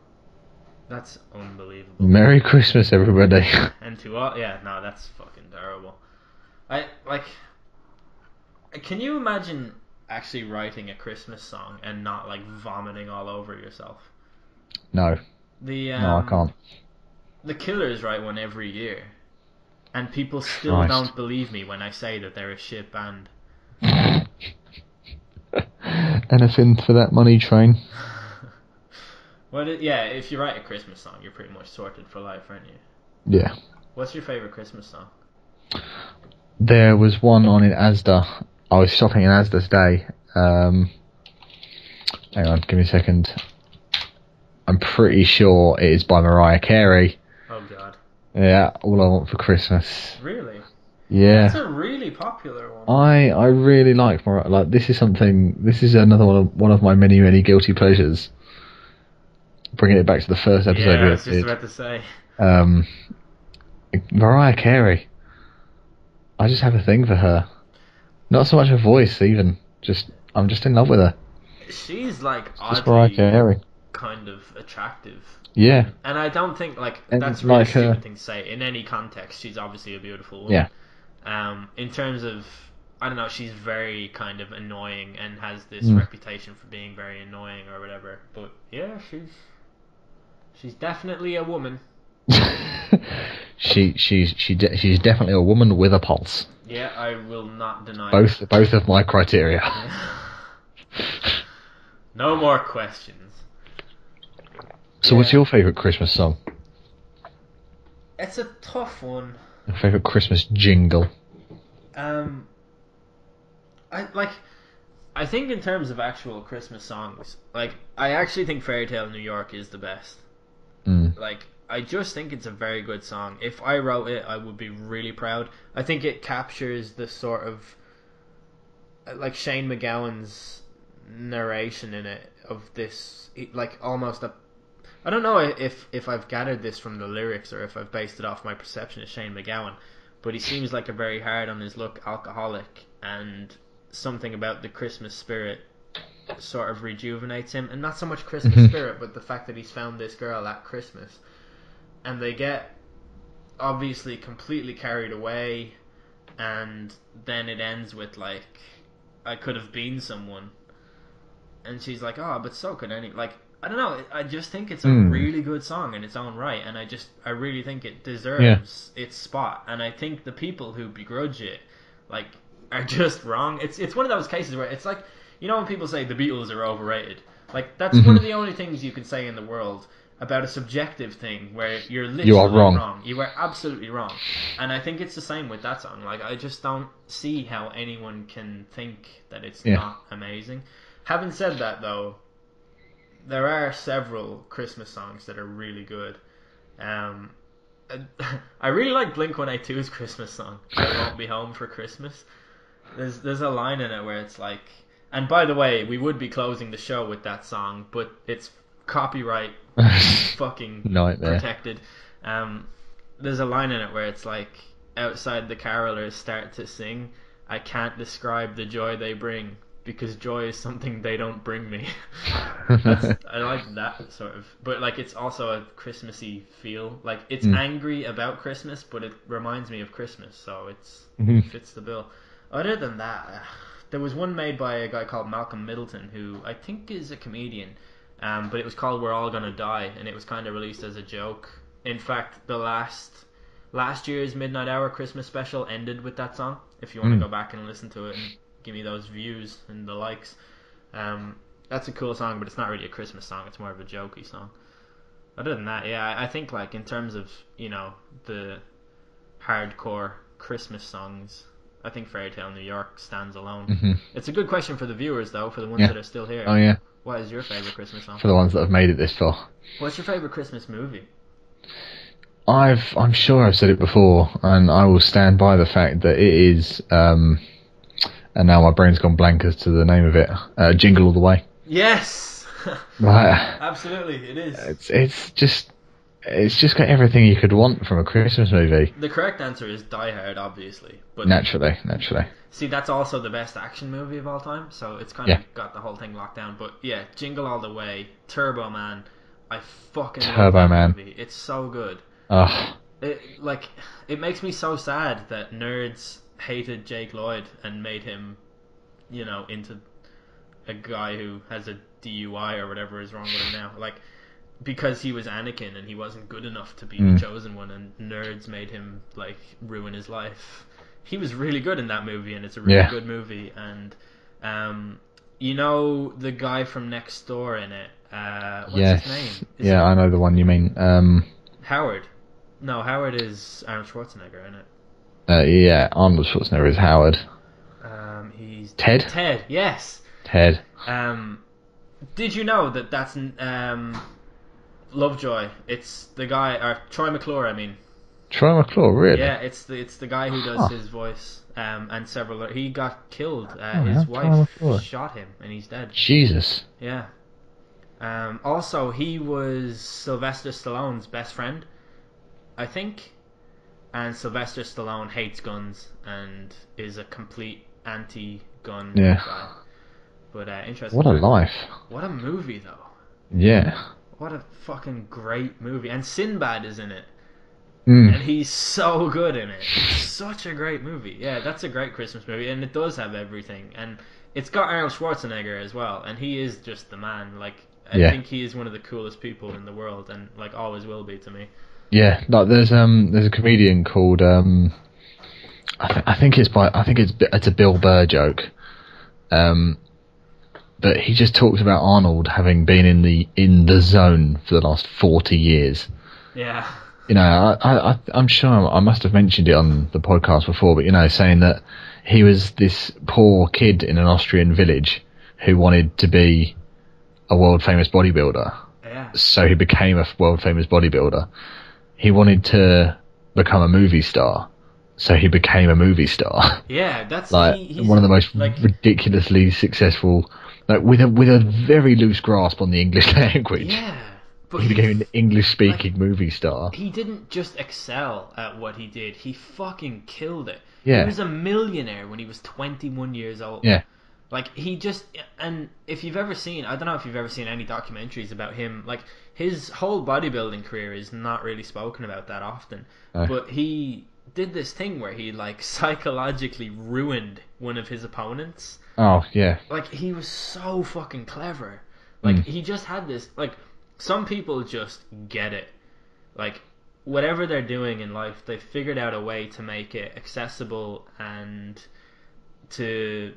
That's unbelievable. Merry Christmas, everybody. And to all... Yeah, no, that's fucking terrible. Can you imagine actually writing a Christmas song and not, like, vomiting all over yourself? No. No, I can't. The Killers write one every year. And people still don't believe me when I say that they're a shit band. Anything for that money train. Well, yeah, if you write a Christmas song, you're pretty much sorted for life, aren't you? Yeah. What's your favourite Christmas song? There was one on in Asda. I was shopping in Asda today. Hang on, give me a second. I'm pretty sure it is by Mariah Carey. Oh, God. Yeah, All I Want for Christmas. Really? Yeah. That's a really popular one. I really like Mariah. Like, this is another one of my many guilty pleasures. Bringing it back to the first episode. Yeah, I was just about to say. Mariah Carey. I just have a thing for her. Not so much her voice, even. I'm just in love with her. She's like Just Mariah Carey. Kind of attractive. Yeah. And I don't think And that's really like a stupid thing to say. In any context, she's obviously a beautiful woman. Yeah. In terms of, I don't know, she's very kind of annoying and has this reputation for being very annoying or whatever. But yeah, she's definitely a woman. She's definitely a woman with a pulse. Yeah, I will not deny both of my criteria. No more questions. So what's your favourite Christmas song? It's a tough one. Your favourite Christmas jingle? I think in terms of actual Christmas songs, I actually think Fairy Tale New York is the best. I just think it's a very good song. If I wrote it, I would be really proud. I think it captures the sort of like Shane McGowan's narration in it of this, like almost a. I don't know if I've gathered this from the lyrics or if I've based it off my perception of Shane McGowan, but he seems like a very hard on his luck alcoholic, and something about the Christmas spirit sort of rejuvenates him, and not so much Christmas spirit, but the fact that he's found this girl at Christmas, and they get obviously completely carried away, and then it ends with like, I could have been someone, and she's like, oh, but so could any, like, I don't know, I just think it's a really good song in its own right, and I really think it deserves its spot, and I think the people who begrudge it, like, are just wrong. It's one of those cases where it's like, you know when people say the Beatles are overrated, like, that's one of the only things you can say in the world about a subjective thing where you're literally You are wrong. You are absolutely wrong. And I think it's the same with that song. Like, I just don't see how anyone can think that it's not amazing. Having said that, though, there are several Christmas songs that are really good. I really like Blink-182's Christmas song, I Won't Be Home for Christmas. There's a line in it where it's like, and by the way, we would be closing the show with that song, but it's copyright fucking nightmare protected. There's a line in it where it's like, outside the carolers start to sing, I can't describe the joy they bring, because joy is something they don't bring me. I like that sort of, but like, it's also a Christmassy feel. Like, it's angry about Christmas, but it reminds me of Christmas, so it fits the bill. Other than that, there was one made by a guy called Malcolm Middleton, who I think is a comedian, but it was called We're All Gonna Die, and it was kind of released as a joke. In fact, the last year's Midnight Hour Christmas special ended with that song, if you want to go back and listen to it and give me those views and the likes. That's a cool song, but it's not really a Christmas song, it's more of a jokey song. Other than that, yeah, I think, like, in terms of, you know, the hardcore Christmas songs, I think Fairy Tale New York stands alone. It's a good question for the viewers, though, for the ones that are still here. Oh yeah. What is your favourite Christmas song? For the ones that have made it this far. What's your favourite Christmas movie? I'm sure I've said it before, and I will stand by the fact that it is, and now my brain's gone blank as to the name of it, Jingle All the Way. Yes! Right. Absolutely, it is. It's just got everything you could want from a Christmas movie. The correct answer is Die Hard, obviously. But Naturally. see, that's also the best action movie of all time, so it's kind of got the whole thing locked down. But yeah, Jingle All the Way, Turbo Man, I fucking love that movie. It's so good. Ugh. It makes me so sad that nerds hated Jake Lloyd and made him, you know, into a guy who has a DUI or whatever is wrong with him now. Like, because he was Anakin and he wasn't good enough to be the chosen one, and nerds made him, like, ruin his life. He was really good in that movie, and it's a really good movie. And you know the guy from Next Door in it? What's his name? I know the one you mean. Howard. No, Howard is Arnold Schwarzenegger in it. Arnold Schwarzenegger is Howard. He's Ted? Ted, yes. Ted. Did you know that that's Lovejoy? It's the guy, or Troy McClure, I mean. Troy McClure, really? Yeah, it's the guy who does his voice, and several. He got killed. His wife shot him, and he's dead. Jesus. Yeah. Also, he was Sylvester Stallone's best friend, I think. And Sylvester Stallone hates guns and is a complete anti-gun guy. But interesting. What a life. What a movie, though. Yeah. What a fucking great movie. And Sinbad is in it. And he's so good in it. It's such a great movie. Yeah, that's a great Christmas movie, and it does have everything. And it's got Arnold Schwarzenegger as well, and he is just the man. Like, I think he is one of the coolest people in the world, and like always will be to me. Yeah, like there's a comedian called I think it's a Bill Burr joke, but he just talks about Arnold having been in the zone for the last 40 years. Yeah. You know, I'm sure I must have mentioned it on the podcast before, but, you know, saying that he was this poor kid in an Austrian village who wanted to be a world-famous bodybuilder. Yeah. So he became a world-famous bodybuilder. He wanted to become a movie star, so he became a movie star. Yeah, that's Like he's one of the most like ridiculously successful, like with a very loose grasp on the English language. yeah. But He became an English-speaking movie star. he didn't just excel at what he did. He fucking killed it. Yeah. He was a millionaire when he was 21 years old. Yeah. Like, he just... And if you've ever seen... I don't know if you've ever seen any documentaries about him. Like, his whole bodybuilding career is not really spoken about that often. No. But he did this thing where he, like, psychologically ruined one of his opponents. Oh, yeah. Like, he was so fucking clever. Like, Mm. he just had this... Like, some people just get it. Like, whatever they're doing in life, they've figured out a way to make it accessible and to,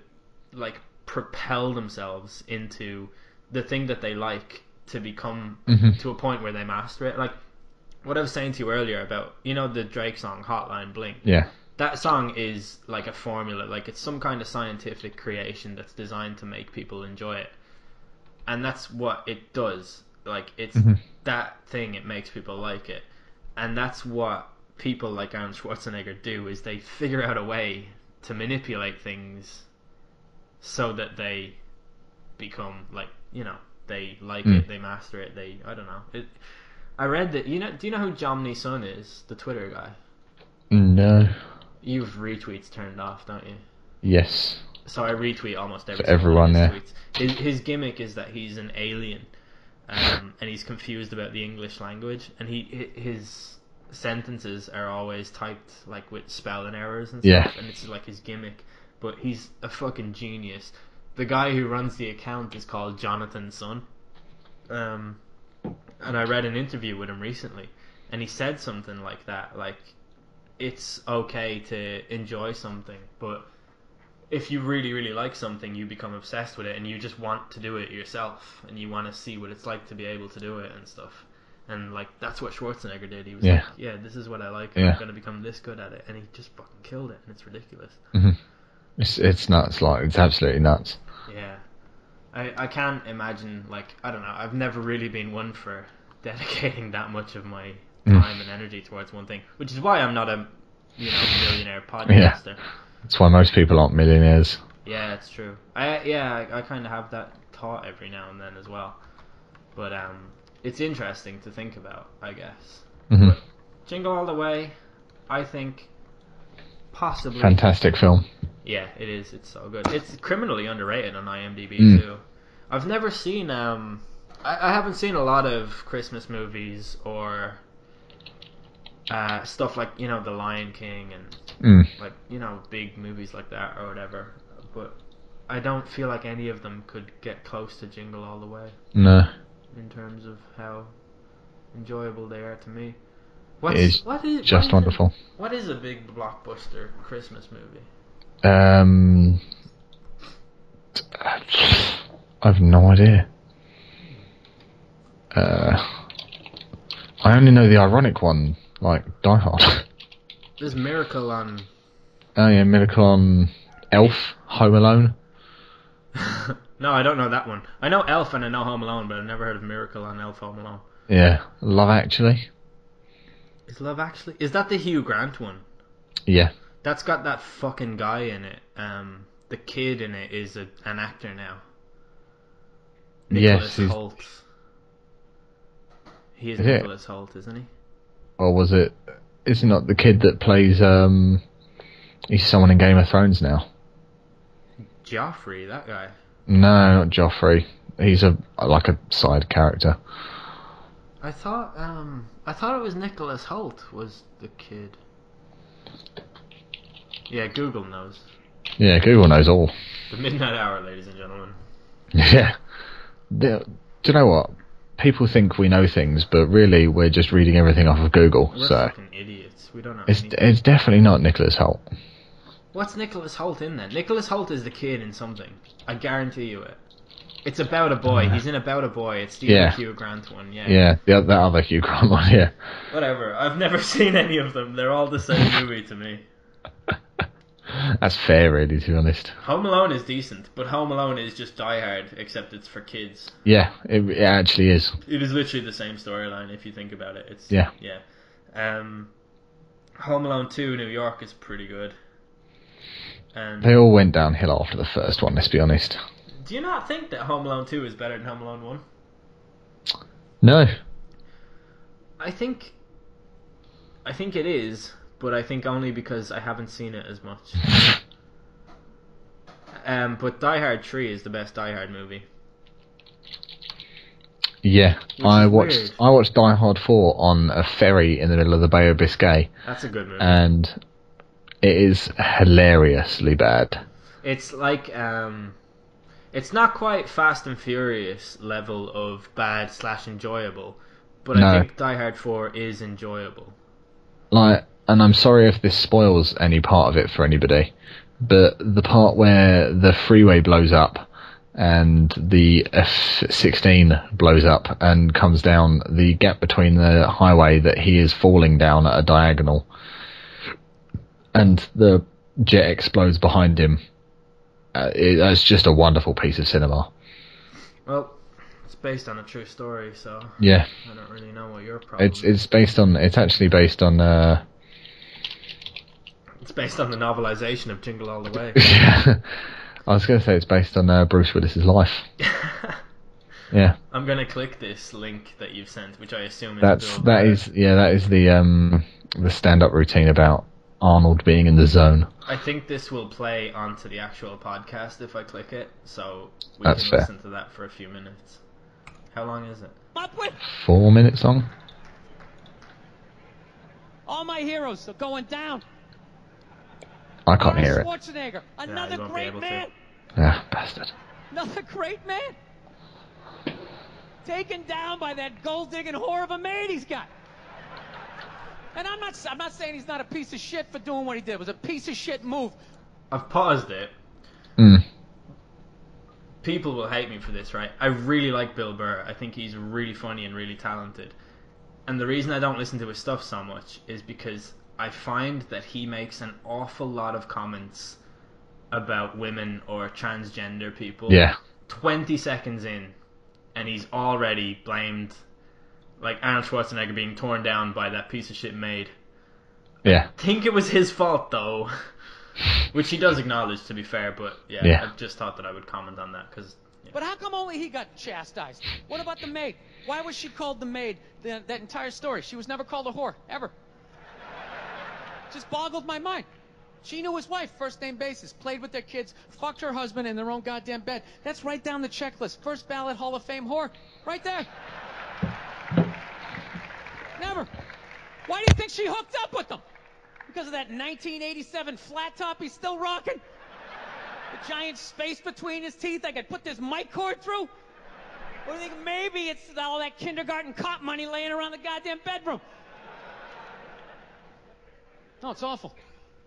like, propel themselves into the thing that they like to become to a point where they master it. Like, what I was saying to you earlier about, you know, the Drake song, Hotline Bling. Yeah. That song is like a formula. Like, it's some kind of scientific creation that's designed to make people enjoy it. And that's what it does. Like, it's that thing, it makes people like it. And that's what people like Arnold Schwarzenegger do, is they figure out a way to manipulate things so that they become, like, you know, they like it, they master it, I don't know. I read that, do you know who Jomny Sun is, the Twitter guy? No. You've retweets turned off, don't you? Yes. So I retweet almost every For single one everyone, of his tweets. His gimmick is that he's an alien. And he's confused about the English language, and his sentences are always typed like with spelling errors and stuff, and it's like his gimmick. But he's a fucking genius. The guy who runs the account is called Jonathan Sun, and I read an interview with him recently, and he said something like that, like, it's okay to enjoy something, but if you really, really like something, you become obsessed with it, and you just want to do it yourself, and you want to see what it's like to be able to do it and stuff. And, like, that's what Schwarzenegger did. He was like, yeah, this is what I like, and I'm going to become this good at it. And he just fucking killed it, and it's ridiculous. It's nuts, like, it's absolutely nuts. Yeah. I can't imagine, like, I don't know, I've never really been one for dedicating that much of my time and energy towards one thing, which is why I'm not a, millionaire podcaster. Yeah. That's why most people aren't millionaires. Yeah, it's true. I kind of have that thought every now and then as well. But it's interesting to think about, I guess. But Jingle All the Way, I think, possibly... Fantastic film. Yeah, it is. It's so good. It's criminally underrated on IMDb too. I've never seen... I haven't seen a lot of Christmas movies or... stuff like, The Lion King and like, big movies like that or whatever. But I don't feel like any of them could get close to Jingle All the Way. No. In terms of how enjoyable they are to me. What is wonderful. What is a big blockbuster Christmas movie? I've no idea. I only know the ironic one, like Die Hard. There's Miracle on... Oh yeah, Miracle on Elf, Home Alone. No, I don't know that one. I know Elf and I know Home Alone, but I've never heard of Miracle on Elf, Home Alone. Yeah, Love Actually. Is that the Hugh Grant one? Yeah. That's got that fucking guy in it. The kid in it is an actor now. Nicholas Hoult. He is Nicholas Hoult, isn't he? Or was it... Is it not the kid that plays... he's someone in Game of Thrones now. Joffrey, that guy. No, not Joffrey. He's a side character. I thought it was Nicholas Hoult was the kid. Yeah, Google knows. Yeah, Google knows all. The Midnight Hour, ladies and gentlemen. Yeah. Do you know what? People think we know things, but really we're just reading everything off of Google. We're so fucking idiots. We don't know anything. It's definitely not Nicholas Hoult. What's Nicholas Hoult in then? Nicholas Hoult is the kid in something. I guarantee you it. It's about a boy. He's in About a Boy. It's the Hugh Grant one, yeah. Yeah, the other Hugh Grant one, yeah. Whatever. I've never seen any of them. They're all the same movie to me. That's fair, really, to be honest. Home Alone is decent, but Home Alone is just Die Hard, except it's for kids. Yeah, it actually is. It is literally the same storyline if you think about it. It's Home Alone 2 New York is pretty good. And They all went downhill after the first one, let's be honest. do you not think that Home Alone 2 is better than Home Alone 1? No. I think it is, but I think only because I haven't seen it as much. But Die Hard 3 is the best Die Hard movie. Yeah, Which I is watched weird. I watched Die Hard 4 on a ferry in the middle of the Bay of Biscay, That's a good movie. and it is hilariously bad. It's like it's not quite Fast and Furious level of bad / enjoyable, but No. I think Die Hard 4 is enjoyable. Like, and I'm sorry if this spoils any part of it for anybody, but the part where the freeway blows up and the F-16 blows up and comes down the gap between the highway that he is falling down at a diagonal, and the jet explodes behind him. It's just a wonderful piece of cinema. Well, it's based on a true story, so Yeah, I don't really know what your problem is. it's actually based on It's based on the novelization of Jingle All the Way. I was going to say it's based on Bruce Willis's life. Yeah, I'm gonna click this link that you've sent, which I assume is that is the stand-up routine about Arnold being in the zone. I think this will play onto the actual podcast if I click it, so we That's can fair. listen to that for a few minutes. How long is it? 4 minutes long. All my heroes are going down. I can't hear it. Schwarzenegger, another you won't be great able to. man. Ah, bastard. Another great man. Taken down by that gold-digging whore of a maid he's got. And I'm not saying he's not a piece of shit for doing what he did. It was a piece of shit move. I've paused it. Mm. People will hate me for this, right? I really like Bill Burr. I think he's really funny and really talented. And the reason I don't listen to his stuff so much is because I find that he makes an awful lot of comments about women or transgender people. Yeah. 20 seconds in, and he's already blamed, like Arnold Schwarzenegger being torn down by that piece of shit maid. Yeah. I think it was his fault, though. Which he does acknowledge, to be fair, but yeah. I just thought that I would comment on that, because... But how come only he got chastised? What about the maid? Why was she called the maid that entire story? She was never called a whore, ever. Just boggled my mind. She knew his wife, first name basis, played with their kids, fucked her husband in their own goddamn bed. That's right down the checklist. First ballot Hall of Fame whore. Right there. Never. Why do you think she hooked up with him? Because of that 1987 flat top he's still rocking? The giant space between his teeth I could put this mic cord through? Or do you think maybe it's all that kindergarten cop money laying around the goddamn bedroom? No, it's awful.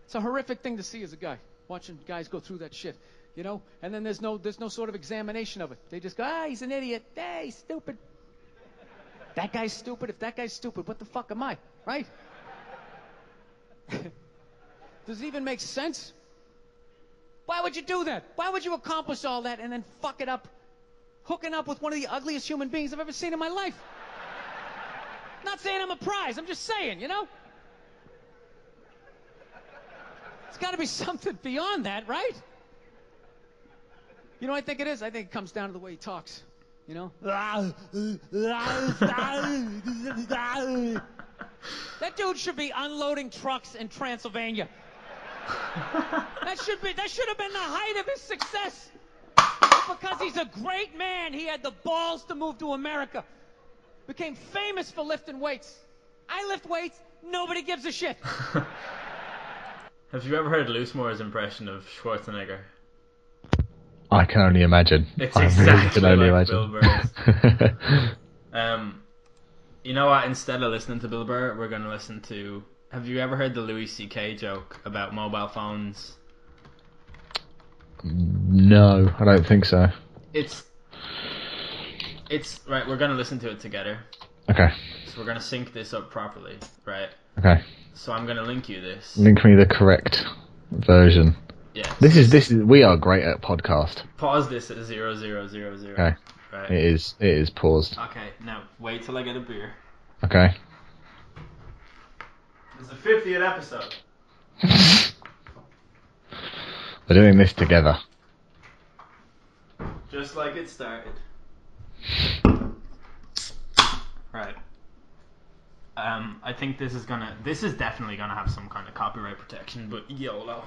It's a horrific thing to see as a guy, watching guys go through that shit, you know? And then there's no sort of examination of it. They just go, he's an idiot. Hey, he's stupid. That guy's stupid. If that guy's stupid, what the fuck am I, right? Does it even make sense? Why would you do that? Why would you accomplish all that and then fuck it up, hooking up with one of the ugliest human beings I've ever seen in my life? Not saying I'm a prize. I'm just saying, you know? It's got to be something beyond that, right? You know what I think it is? I think it comes down to the way he talks. You know? That dude should be unloading trucks in Transylvania. That should have been the height of his success. But because he's a great man, he had the balls to move to America. Became famous for lifting weights. I lift weights, nobody gives a shit. Have you ever heard Loosemore's impression of Schwarzenegger? I can only imagine. It's I exactly can only like imagine. Bill Burr's. You know what? Instead of listening to Bill Burr, we're going to listen to... Have you ever heard the Louis C.K. joke about mobile phones? No, I don't think so. It's right, we're going to listen to it together. Okay. So we're going to sync this up properly, right? Okay. So I'm going to link you this. Link me the correct version. Yeah. This is. We are great at podcast. Pause this at 0000. Okay. Right. It is paused. Okay, now wait till I get a beer. Okay. It's the 50th episode. We're doing this together. Just like it started. Right. I think this is definitely gonna have some kind of copyright protection, but YOLO.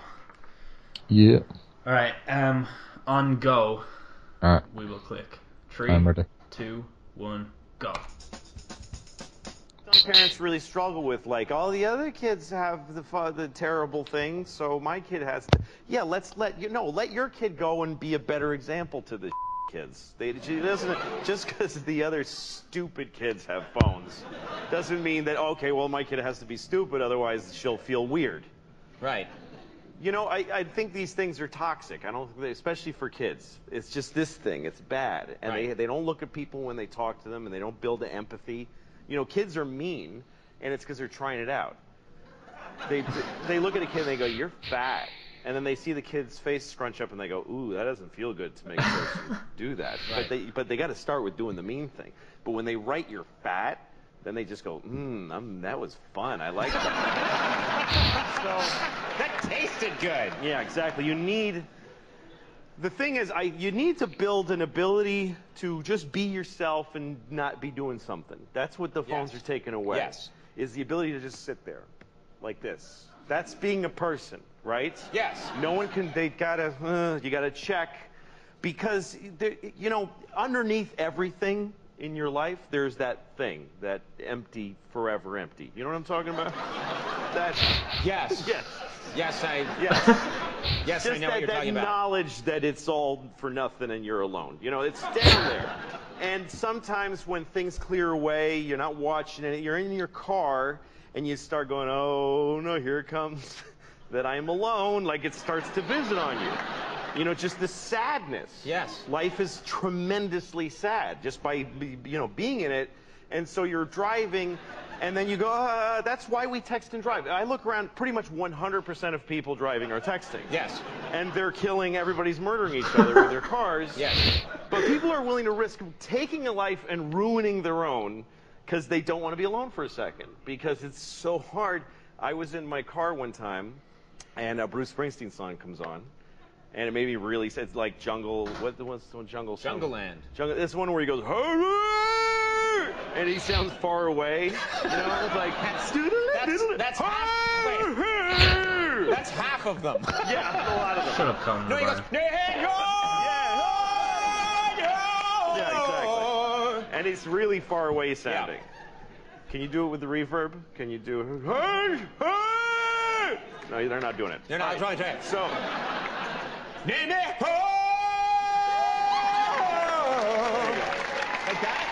Yeah. Alright, on go. Alright. We will click. 3, I'm ready. 2, 1, go. Some parents really struggle with, like, all the other kids have the terrible things, so my kid has to. Yeah, let your kid go and be a better example to the kids. She doesn't, just because the other stupid kids have phones doesn't mean that, okay, well, my kid has to be stupid, otherwise she'll feel weird. Right. You know, I think these things are toxic. I don't, especially for kids. It's just this thing. It's bad, and Right. they don't look at people when they talk to them, and they don't build the empathy. You know, kids are mean, and it's because they're trying it out. They look at a kid and they go, "You're fat," and then they see the kid's face scrunch up, and they go, "Ooh, that doesn't feel good to make a person do that." Right. But they got to start with doing the mean thing. But when they write "you're fat," then they just go, that was fun. I like that." So That tasted good. yeah, exactly. The thing is, you need to build an ability to just be yourself and not be doing something. That's what the phones Yes. are taking away. Yes. Is the ability to just sit there, like this. That's being a person, right? Yes. No one can. You gotta check, because you know, underneath everything in your life, there's that thing, that empty, forever empty. You know what I'm talking about? Yes. Yes. Yes, Yes. Yes, Just I know what you're talking that about. knowledge that it's all for nothing and you're alone. You know, it's down there. And sometimes when things clear away, you're not watching it, you're in your car, and you start going, "Oh no, here it comes that I'm alone." Like it starts to visit on you. You know, just the sadness. Yes. Life is tremendously sad just by being in it. And so you're driving, and then you go, that's why we text and drive. I look around, pretty much 100% of people driving are texting. Yes. And they're killing, everybody's murdering each other with their cars. Yes. But people are willing to risk taking a life and ruining their own because they don't want to be alone for a second. Because it's so hard. I was in my car one time, and a Bruce Springsteen song comes on. And it made me really sad. It's like Jungle, what's the one Jungle song? Jungleland. This one where he goes, "Hurry!" and he sounds far away. You know, it's like, That's half. Wait. That's half of them. yeah, a lot of them. Shut up, Colin. No, he goes. Yeah, exactly. And it's really far away sounding. Can you do it with the reverb? Can you do, "Hey, hey"? No, they're not doing it. They're not trying to. So, Like that?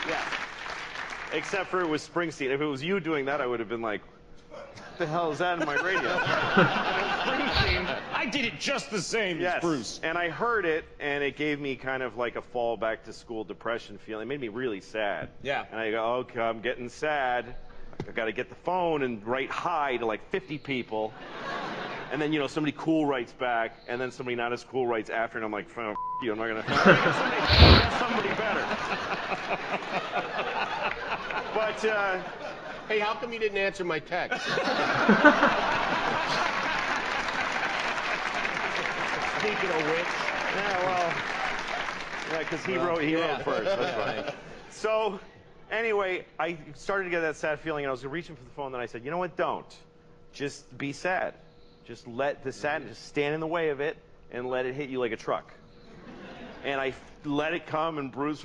yeah. Yeah. Except for it was Springsteen. If it was you doing that, I would have been like, "What the hell is that in my radio?" Springsteen. I did it just the same Yes. as Bruce. And I heard it, and it gave me kind of like a fall back to school depression feeling. It made me really sad. Yeah. And I go, "Okay, I'm getting sad. I got to get the phone and write hi to like 50 people." And then, somebody cool writes back, and then somebody not as cool writes after, and I'm like, "Oh, you, I'm not going to get somebody better." But, Hey, how come you didn't answer my text? speaking of which, because he wrote first. That's right. So, anyway, I started to get that sad feeling, and I was reaching for the phone, and I said, "You know what? Don't. Just be sad. Just let the sadness stand in the way of it, and let it hit you like a truck." And I let it come, and Bruce,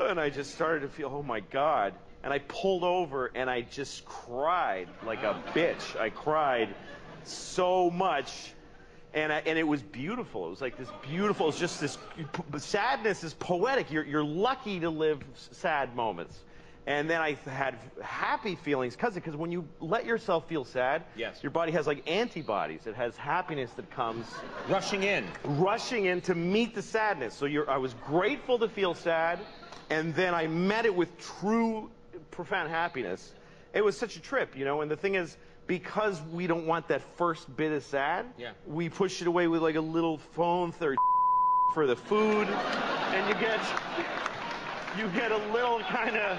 and I just started to feel, oh my God. And I pulled over, and I just cried like a bitch. I cried so much. And it was beautiful. It was like this beautiful, it's just this, sadness is poetic. You're lucky to live sad moments. And then I had happy feelings because when you let yourself feel sad, Yes. your body has like antibodies. It has happiness that comes Rushing in. to meet the sadness. So I was grateful to feel sad, and then I met it with true, profound happiness. It was such a trip, and the thing is, because we don't want that first bit of sad, we push it away with like a little phone for the food, and you get a little kind of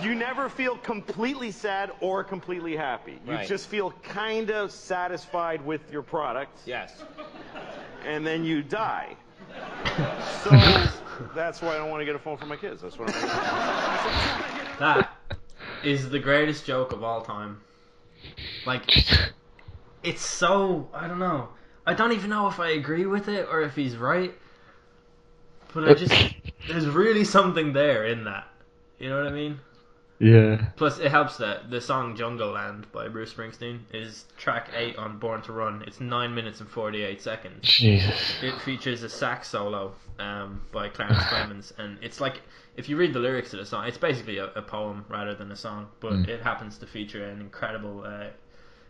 you never feel completely sad or completely happy. You Right. just feel kind of satisfied with your product. Yes. And then you die. So that's why I don't want to get a phone for my kids. That's what I'm That is the greatest joke of all time. Like, it's so, I don't know. I don't even know if I agree with it or if he's right. But there's really something there in that. You know what I mean? Yeah. Plus, it helps that the song Jungle Land by Bruce Springsteen is track 8 on Born to Run. It's 9 minutes and 48 seconds. Jesus. It features a sax solo by Clarence Clemens. And it's like, if you read the lyrics of the song, it's basically a poem rather than a song. But it happens to feature an incredible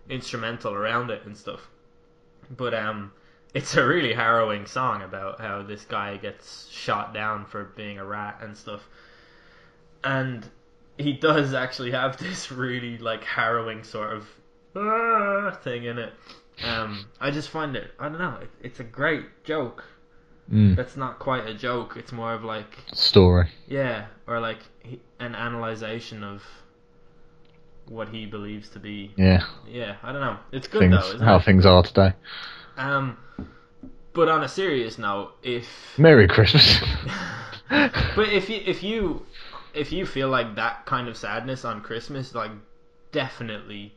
instrumental around it and stuff. But it's a really harrowing song about how this guy gets shot down for being a rat and stuff. And he does actually have this really like harrowing sort of thing in it. I just find it, I don't know, it's a great joke. That's not quite a joke. It's more of like story. Yeah, or like an analyzation of what he believes to be. Yeah. Yeah, I don't know. It's good though, isn't how it? things are today. But on a serious note, if Merry Christmas. but if you feel like that kind of sadness on Christmas, like definitely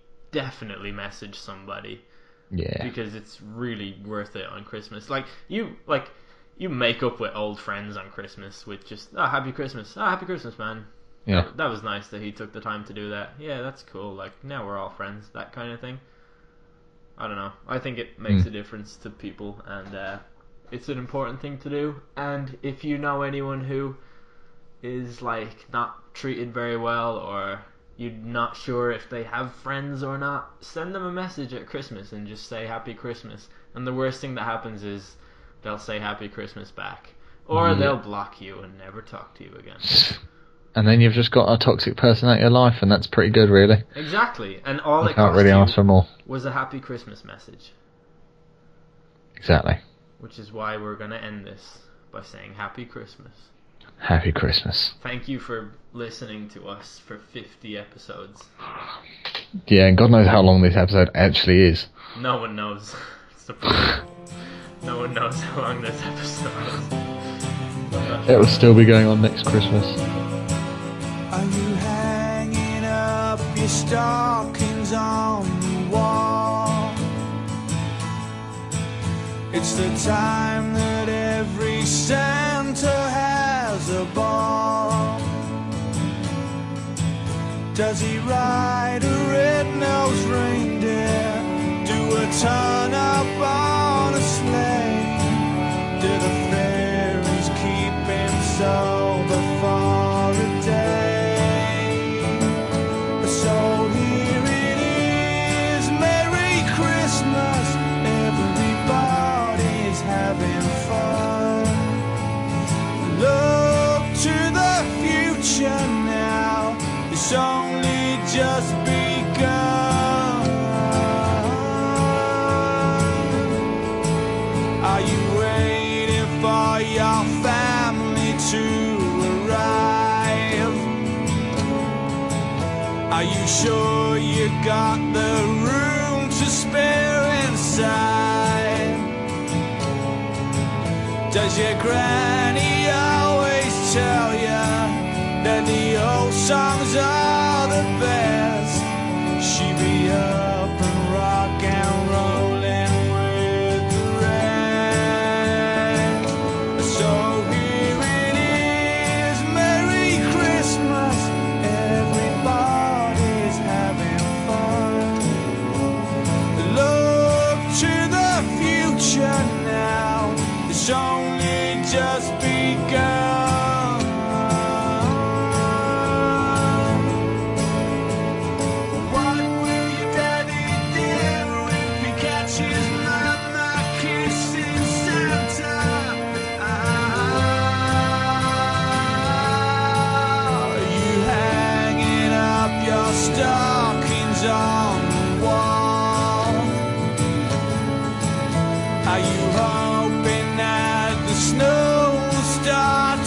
message somebody. Yeah. Because it's really worth it on Christmas. Like you make up with old friends on Christmas with just happy Christmas, man. Yeah. That was nice that he took the time to do that. Yeah, that's cool. Like now we're all friends, that kind of thing. I don't know. I think it makes a difference to people, and it's an important thing to do. And if you know anyone who is like not treated very well, or you're not sure if they have friends or not, send them a message at Christmas and just say Happy Christmas. And the worst thing that happens is they'll say Happy Christmas back, or they'll block you and never talk to you again. And then you've just got a toxic person out your life, and that's pretty good, really. Exactly, and all You it can't cost really you ask for more. was a Happy Christmas message. Exactly. Which is why we're going to end this by saying Happy Christmas. Happy Christmas. Thank you for listening to us for 50 episodes. Yeah, and God knows how long this episode actually is. No one knows. It's the problem. No one knows how long this episode is. It will still be going on next Christmas. Are you hanging up your stockings on the wall? It's the time that every Santa has a ball. Does he ride a red-nosed reindeer? Do a turn up on a sleigh? Do the fairies keep him sober for a day? So here it is, Merry Christmas, everybody's having fun. Look to the future now, it's only just begun. Are you waiting for your family to arrive? Are you sure you got the room to spare inside? Does your granny always tell you that the old songs are the best? She be up and rock and rolling with the rest. So here it is, Merry Christmas, everybody's having fun. Look to the future now, it's only just begun. What will your daddy do if he catches mama kissing Santa? Are you hanging up your stockings on the wall? Are you hoping that the snow will start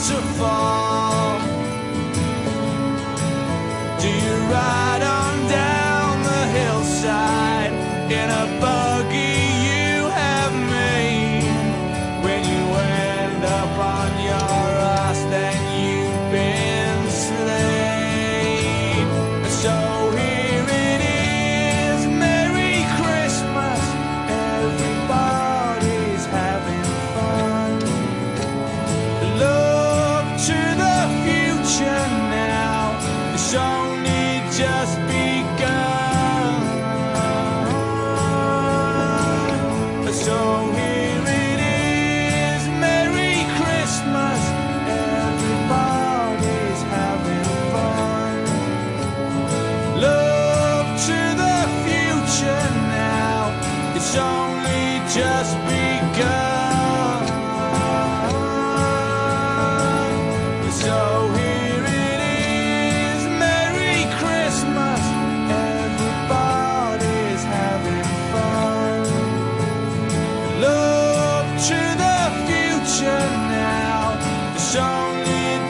it's only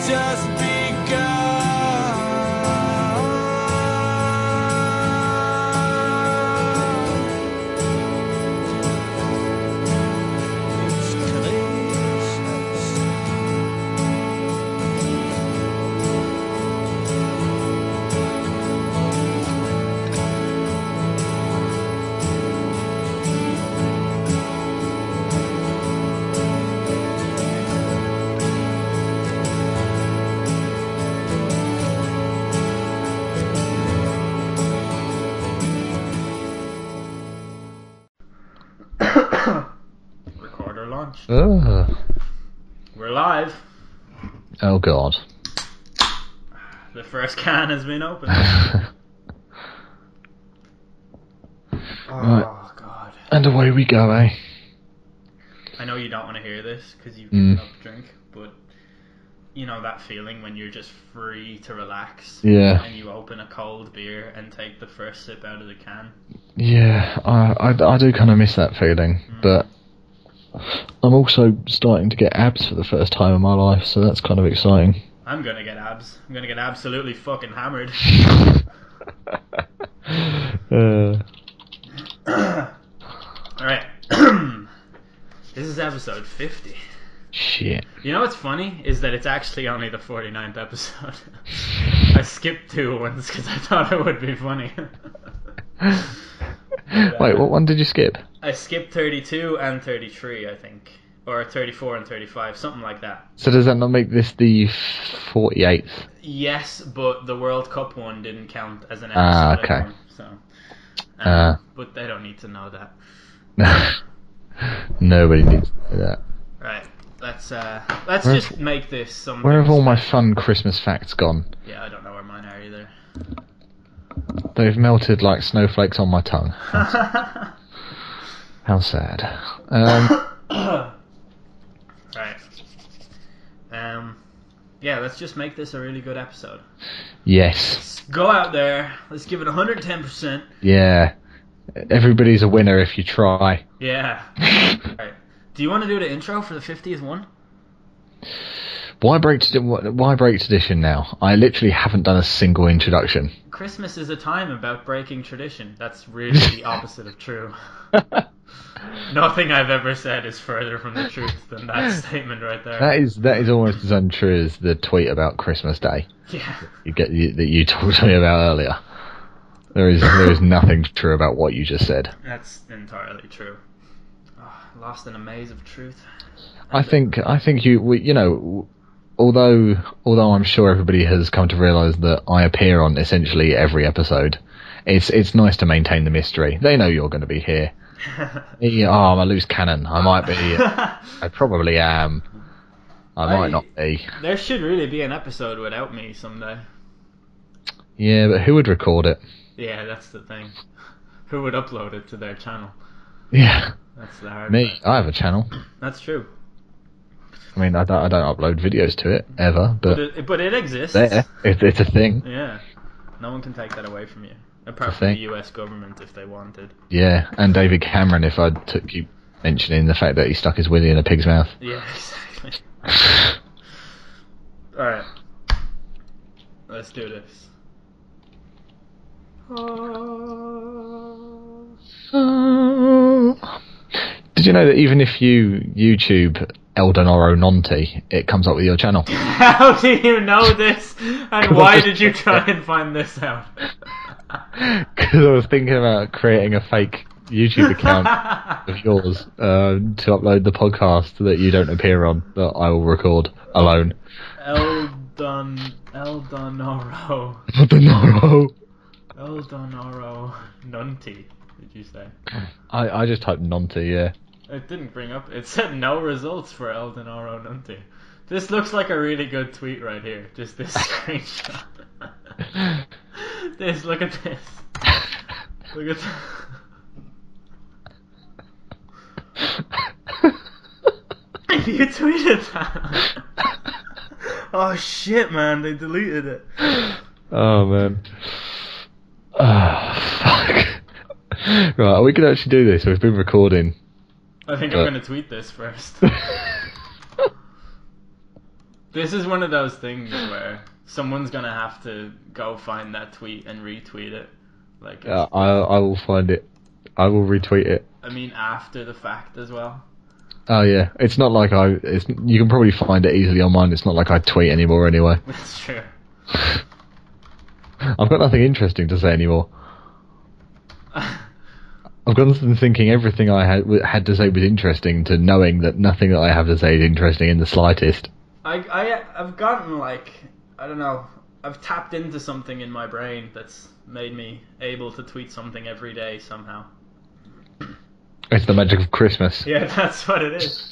just begun. It's Christmas. Recorder launched. Ugh. We're live. Oh god. The first can has been opened. Right. Oh god. And away we go, eh? I know you don't want to hear this because you've given up drink, but you know that feeling when you're just free to relax. Yeah. And you open a cold beer and take the first sip out of the can. Yeah, I do kind of miss that feeling, but I'm also starting to get abs for the first time in my life, so that's kind of exciting. I'm gonna get abs. I'm gonna get absolutely fucking hammered. Alright. This is episode 50. Shit. You know what's funny? Is that it's actually only the 49th episode. I skipped 2 ones because I thought it would be funny. Wait, what one did you skip? I skipped 32 and 33, I think. Or 34 and 35, something like that. So does that not make this the 48th? Yes, but the World Cup one didn't count as an episode okay. anymore, so. But they don't need to know that. Nobody needs to know that. Right, let's just make this something. Where have all my fun Christmas facts gone? Yeah, I don't know where mine are either. They've melted like snowflakes on my tongue. How sad. Right. Yeah, let's just make this a really good episode. Yes. Let's go out there. Let's give it 110%. Yeah. Everybody's a winner if you try. Yeah. Right. Do you want to do the intro for the 50th one? Why break tradition now? I literally haven't done a single introduction. Christmas is a time about breaking tradition. That's really the opposite of true. Nothing I've ever said is further from the truth than that statement right there. That is almost as untrue as the tweet about Christmas Day. Yeah. That you talked to me about earlier. There is nothing true about what you just said. That's entirely true. Oh, lost in a maze of truth. I think you know, although I'm sure everybody has come to realise that I appear on essentially every episode, it's nice to maintain the mystery. They know you're going to be here. I'm a loose cannon. I might be. I probably am. I might not be. There should really be an episode without me someday. Yeah, but who would record it? Yeah, that's the thing. Who would upload it to their channel? Yeah. That's the hard Me. part. I have a channel. That's true. I mean, I don't upload videos to it ever, but it exists. There, it's a thing. Yeah. No one can take that away from you. Apart from the US government if they wanted. Yeah, and David Cameron if I took you mentioning the fact that he stuck his willy in a pig's mouth. Yeah, exactly. Alright. Let's do this. Did you know that even if you YouTube Eldonoro Nonti, it comes up with your channel? How do you know this? And why did you try and find this out? Because I was thinking about creating a fake YouTube account of yours to upload the podcast that you don't appear on, that I will record alone. Eldonoro Nunti, did you say? I just typed Nonti, yeah. It didn't bring up. It said no results for Eldonoro Nunti. This looks like a really good tweet right here. Just this screenshot. Look at this. Look at If you tweeted that. Oh shit, man! They deleted it. Oh man. Oh fuck. Right, we can actually do this. We've been recording. I think I'm gonna tweet this first. This is one of those things where someone's gonna have to go find that tweet and retweet it. Like, I will find it. I will retweet it. I mean, after the fact as well. Oh yeah, it's not like you can probably find it easily on mine. It's not like I tweet anymore anyway. That's true. I've got nothing interesting to say anymore. I've gone from thinking everything I had to say was interesting to knowing that nothing that I have to say is interesting in the slightest. I've gotten like, I don't know, I've tapped into something in my brain that's made me able to tweet something every day somehow. It's the magic of Christmas. Yeah, that's what it is.